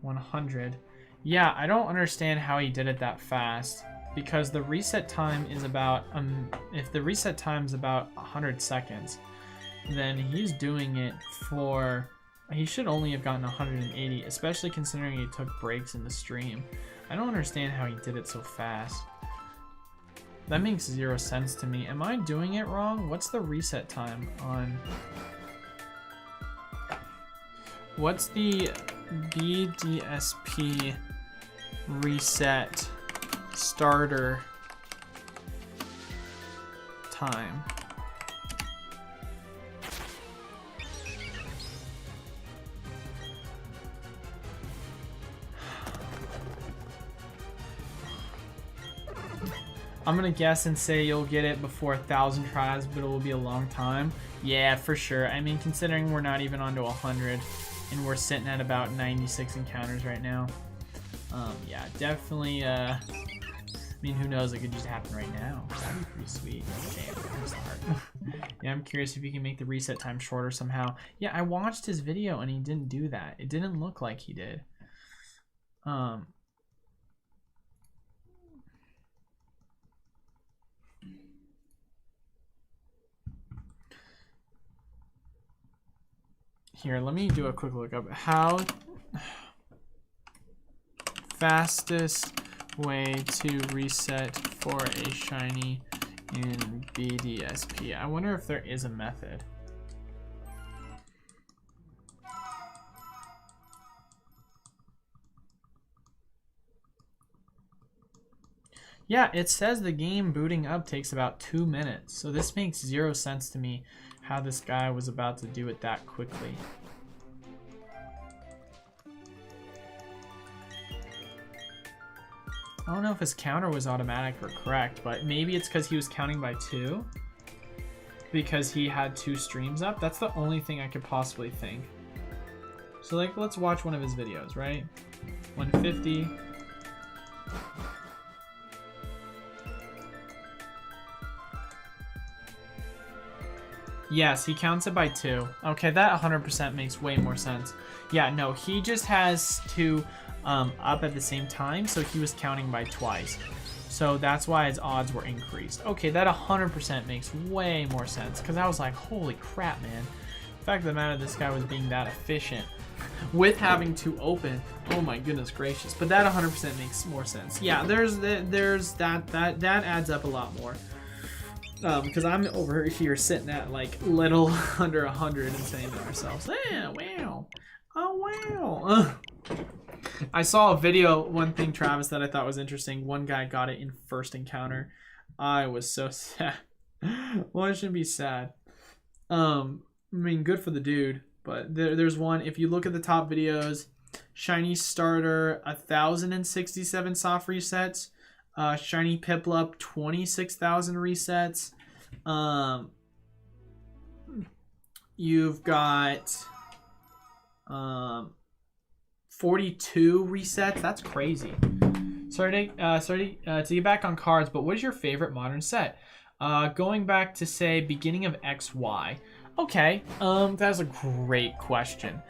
100. Yeah, I don't understand how he did it that fast. Because the reset time is about, if the reset time is about 100 seconds, then he's doing it for He should only have gotten 180, especially considering he took breaks in the stream. I don't understand how he did it so fast. That makes 0 sense to me. Am I doing it wrong? What's the reset time on... What's the BDSP reset starter time? I'm gonna guess and say you'll get it before 1,000 tries, but it will be a long time. Yeah, for sure. I mean, considering we're not even onto 100, and we're sitting at about 96 encounters right now. Yeah, definitely. I mean, who knows? It could just happen right now. That'd be pretty sweet. Damn, there's the heart. Yeah, I'm curious if you can make the reset time shorter somehow. Yeah, I watched his video and he didn't do that. It didn't look like he did. Here, let me do a quick look up. How fastest way to reset for a shiny in BDSP. I wonder if there is a method. Yeah, it says the game booting up takes about 2 minutes. So this makes 0 sense to me how this guy was about to do it that quickly. I don't know if his counter was automatic or correct, but maybe it's because he was counting by 2. Because he had 2 streams up. That's the only thing I could possibly think. So like, let's watch one of his videos, right? 150. Yes, he counts it by 2. Okay, that 100% makes way more sense. Yeah, no, he just has 2 up at the same time, so he was counting by twice. So that's why his odds were increased. Okay, that 100% makes way more sense, because I was like, holy crap, man. The fact of the matter, this guy was being that efficient with having 2 open. Oh my goodness gracious. But that 100% makes more sense. Yeah, there's that adds up a lot more. Because I'm over here sitting at like little under 100 and saying to ourselves, yeah, wow, oh wow. I saw a video, one thing, Travis, that I thought was interesting. One guy got it in first encounter. I was so sad. Well, it shouldn't be sad. I mean, good for the dude. But there's one, if you look at the top videos, Shiny Starter, 1,067 soft resets. Shiny Piplup, 26,000 resets. You've got 42 resets. That's crazy. Sorry to get back on cards, but what is your favorite modern set? Going back to, say, beginning of XY. Okay, that's a great question.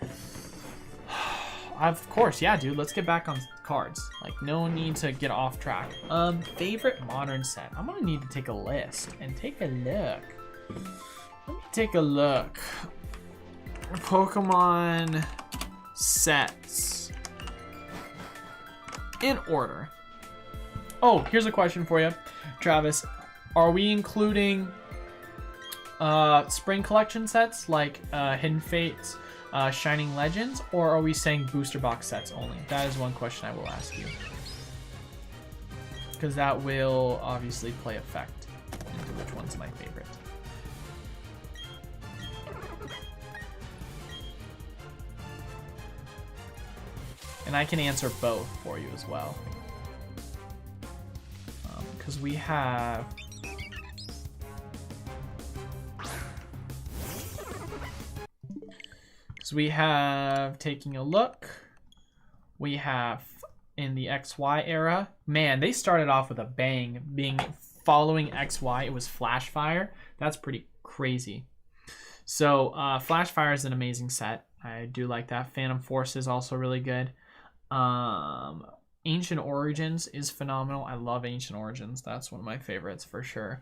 Of course, yeah, dude. Let's get back on cards. Like, no need to get off track. Favorite modern set. I'm gonna need to take a list and take a look. Let me take a look. Pokemon sets in order. Oh, here's a question for you, Travis. Are we including spring collection sets like Hidden Fates, Shining Legends, or are we saying booster box sets only? That is one question I will ask you, because that will obviously play effect into which one's my favorite. And I can answer both for you as well, because we have taking a look, we have in the XY era, man, they started off with a bang, being following XY. It was Flash Fire. That's pretty crazy. So Flash Fire is an amazing set. I do like that. Phantom Force is also really good. Ancient Origins is phenomenal. I love Ancient Origins. That's one of my favorites for sure.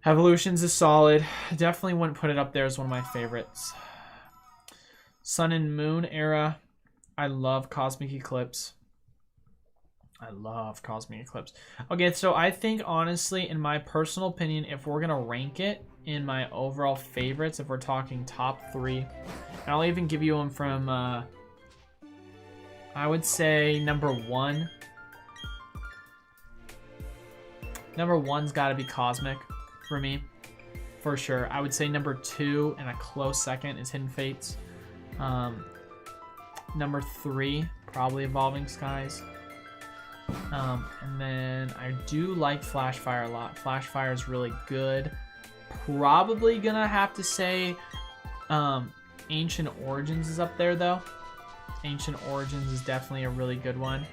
Evolutions is solid. Definitely wouldn't put it up there as one of my favorites. Sun and Moon era. I love Cosmic Eclipse. I love Cosmic Eclipse. Okay, so I think, honestly, in my personal opinion, if we're going to rank it in my overall favorites, if we're talking top 3, and I'll even give you them from, I would say number 1. Number 1's got to be Cosmic for me, for sure. I would say number 2, and a close second, is Hidden Fates. Number 3, probably Evolving Skies. And then I do like Flashfire a lot. Flashfire is really good. Probably gonna have to say Ancient Origins is up there though. Ancient Origins is definitely a really good one.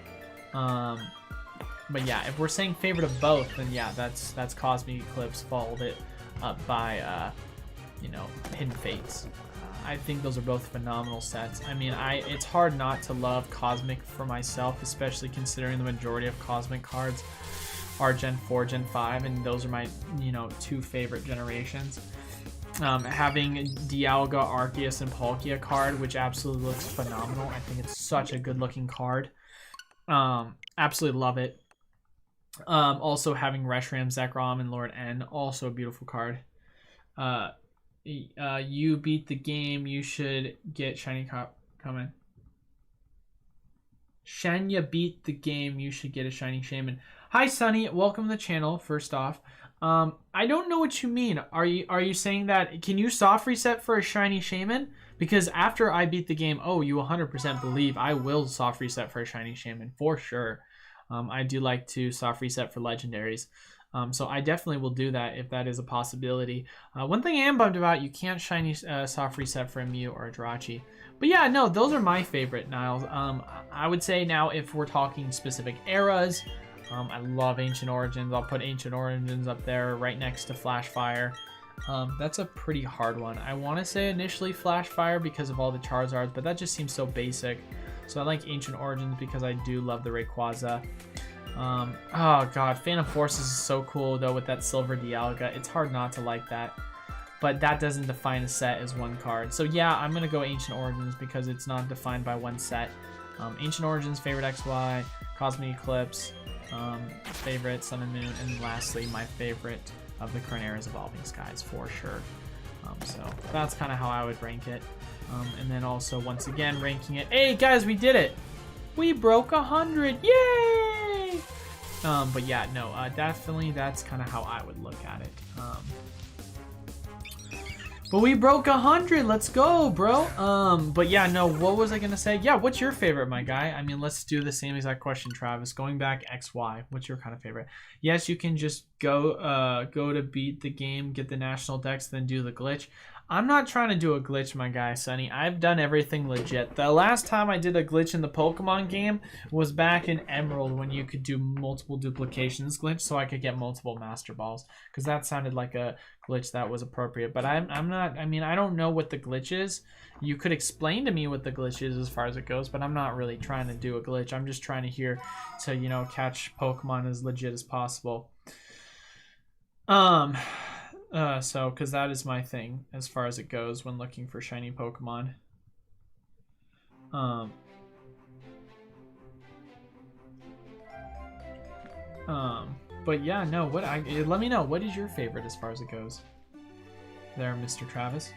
But yeah, if we're saying favorite of both, then yeah, that's Cosmic Eclipse, followed up by you know, Hidden Fates. I think those are both phenomenal sets. I mean, it's hard not to love Cosmic for myself, especially considering the majority of Cosmic cards are Gen 4, Gen 5, and those are my, you know, 2 favorite generations. Having Dialga, Arceus, and Palkia card, which absolutely looks phenomenal. I think it's such a good looking card. Absolutely love it. Also having Reshiram, Zekrom, and Lord N, also a beautiful card. You beat the game, you should get shiny coming. Shanya beat the game, you should get a shiny shaman. Hi Sunny, welcome to the channel. First off, I don't know what you mean. Are you saying that can you soft reset for a shiny shaman? Because after I beat the game, oh, you 100% believe I will soft reset for a shiny shaman for sure. I do like to soft reset for legendaries. So I definitely will do that if that is a possibility. One thing I am bummed about, you can't shiny soft reset for a Mew or a Jirachi. But yeah, no, those are my favorite, Niles. I would say now if we're talking specific eras, I love Ancient Origins. I'll put Ancient Origins up there right next to Flashfire. That's a pretty hard one. I want to say initially Flashfire because of all the Charizards, but that just seems so basic. So I like Ancient Origins because I do love the Rayquaza. Oh god, Phantom Forces is so cool though with that Silver Dialga. It's hard not to like that, but that doesn't define a set as one card. So yeah, I'm gonna go Ancient Origins because it's not defined by one set. Ancient Origins, favorite XY, Cosmic Eclipse, favorite Sun and Moon, and lastly my favorite of the current eras, Evolving Skies for sure. So that's kind of how I would rank it. And then also once again ranking it. Hey guys, we did it! We broke 100! Yay! But yeah, no, definitely that's kind of how I would look at it. But we broke 100. Let's go, bro. But yeah, no, what was I gonna say? Yeah, what's your favorite, my guy? I mean, let's do the same exact question, Travis. Going back XY, what's your kind of favorite? Yes, you can just go to beat the game, get the national dex, then do the glitch. I'm not trying to do a glitch, my guy, Sonny. I've done everything legit. The last time I did a glitch in the Pokemon game was back in Emerald when you could do multiple duplications glitch so I could get multiple Master Balls. Because that sounded like a glitch that was appropriate. But I'm not, I mean, I don't know what the glitch is. You could explain to me what the glitch is as far as it goes, but I'm not really trying to do a glitch. I'm just trying to you know, catch Pokemon as legit as possible. So, because that is my thing as far as it goes when looking for shiny Pokemon. But yeah, no, let me know, what is your favorite as far as it goes? There, Mr. Travis.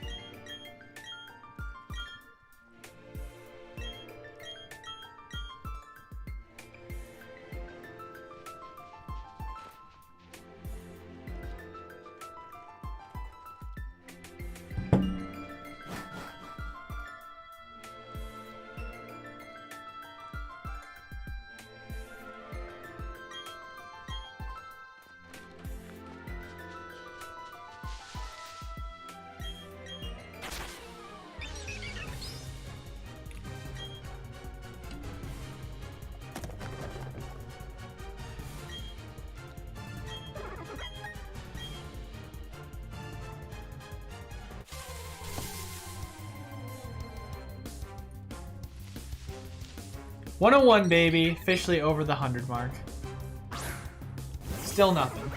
$101, baby. Officially over the 100 mark. Still nothing.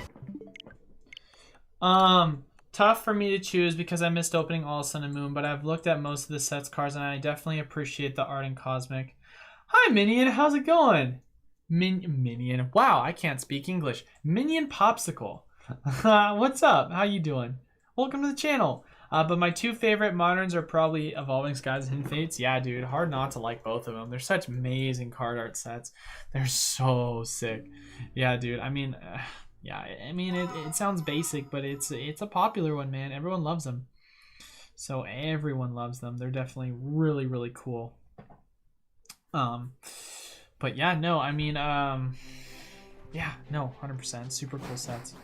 Tough for me to choose because I missed opening all Sun and Moon, but I've looked at most of the sets cards and I definitely appreciate the art and Cosmic. Hi, Minion. How's it going? Minion. Wow, I can't speak English. Minion Popsicle. What's up? How you doing? Welcome to the channel. But my two favorite moderns are probably Evolving Skies and Hidden Fates. Yeah, dude, hard not to like both of them. They're such amazing card art sets. They're so sick. Yeah, dude. I mean, yeah. I mean, it sounds basic, but it's a popular one, man. Everyone loves them. So everyone loves them. They're definitely really, really cool. But yeah, no. I mean, yeah, no, 100%. Super cool sets.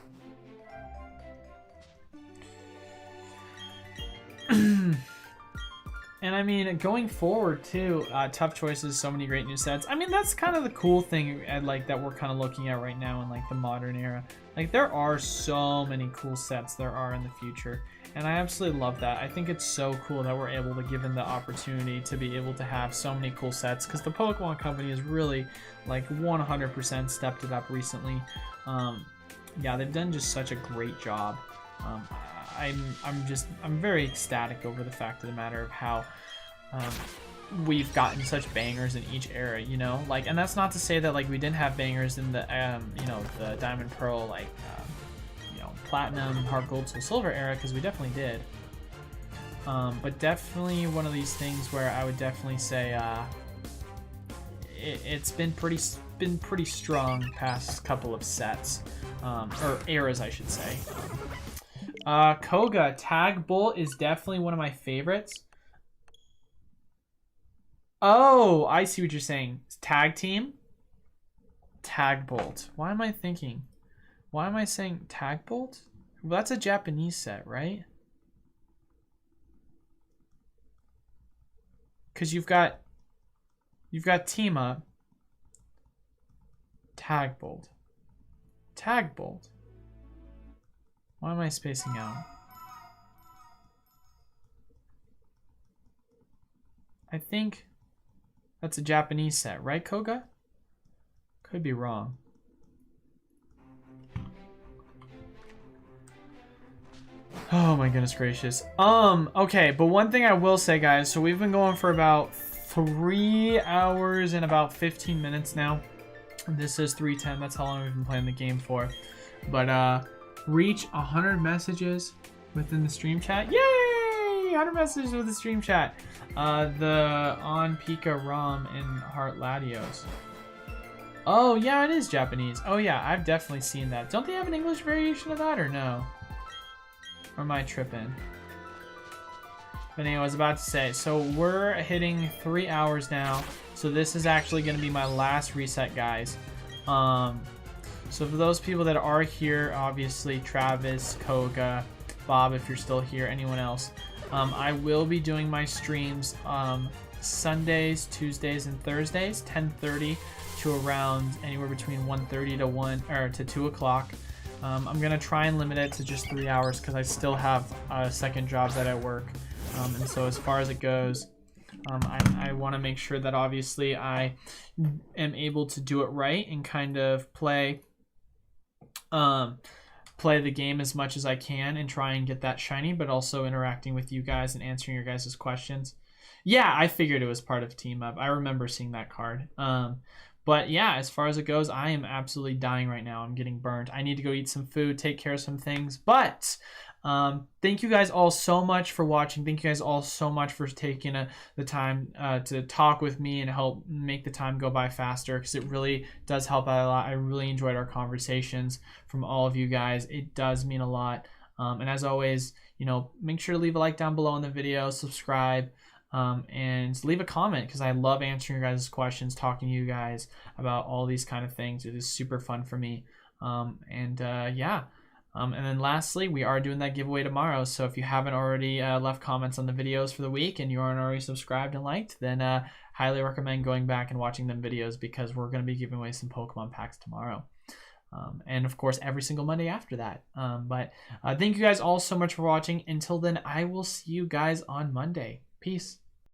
And I mean, going forward too, tough choices, so many great new sets. I mean, that's kind of the cool thing like that we're kind of looking at right now in like the modern era. Like there are so many cool sets there are in the future, and I absolutely love that. I think it's so cool that we're able to given the opportunity to be able to have so many cool sets, because the Pokemon company has really like 100% stepped it up recently. Yeah, they've done just such a great job. I'm very ecstatic over the fact of the matter of how we've gotten such bangers in each era, you know, like, and that's not to say that like we didn't have bangers in the you know, the Diamond, Pearl, like you know, Platinum, Heart Gold, Soul Silver era, because we definitely did. But definitely one of these things where I would definitely say it's been pretty strong past couple of sets, or eras, I should say. Koga, Tag Bolt is definitely one of my favorites. Oh, I see what you're saying. Tag Team? Tag Bolt. Why am I thinking? Why am I saying Tag Bolt? Well, that's a Japanese set, right? Because you've got Team Up, Tag Bolt. Tag Bolt. Why am I spacing out? I think that's a Japanese set, right, Koga? Could be wrong. Oh my goodness gracious. Okay, but one thing I will say, guys, so we've been going for about 3 hours and about 15 minutes now. This is 3:10, that's how long we've been playing the game for. But reach 100 messages within the stream chat. Yay! 100 messages with the stream chat. The on Pika ROM in Heart Latios. Oh yeah, it is Japanese. Oh yeah, I've definitely seen that. Don't they have an English variation of that, or no? Or am I tripping? But anyway, I was about to say, so we're hitting 3 hours now. So this is actually going to be my last reset, guys. So for those people that are here, obviously Travis, Koga, Bob, if you're still here, anyone else, I will be doing my streams Sundays, Tuesdays, and Thursdays, 10:30 to around anywhere between 1:30 to 1 or to 2 o'clock. I'm gonna try and limit it to just 3 hours because I still have a second job that I work, and so as far as it goes, I want to make sure that obviously I am able to do it right and kind of play the game as much as I can and try and get that shiny, but also interacting with you guys and answering your guys' questions. Yeah, I figured it was part of Team Up. I remember seeing that card. But yeah, as far as it goes, I am absolutely dying right now. I'm getting burnt. I need to go eat some food, take care of some things. But thank you guys all so much for watching. Thank you guys all so much for taking the time to talk with me and help make the time go by faster, because it really does help out a lot. I really enjoyed our conversations from all of you guys. It does mean a lot. And as always, you know, make sure to leave a like down below in the video, subscribe, and leave a comment, because I love answering your guys' questions, talking to you guys about all these kind of things. It is super fun for me. Yeah. And then lastly, we are doing that giveaway tomorrow. So if you haven't already left comments on the videos for the week and you aren't already subscribed and liked, then highly recommend going back and watching them videos, because we're going to be giving away some Pokemon packs tomorrow. And of course, every single Monday after that. But thank you guys all so much for watching. Until then, I will see you guys on Monday. Peace.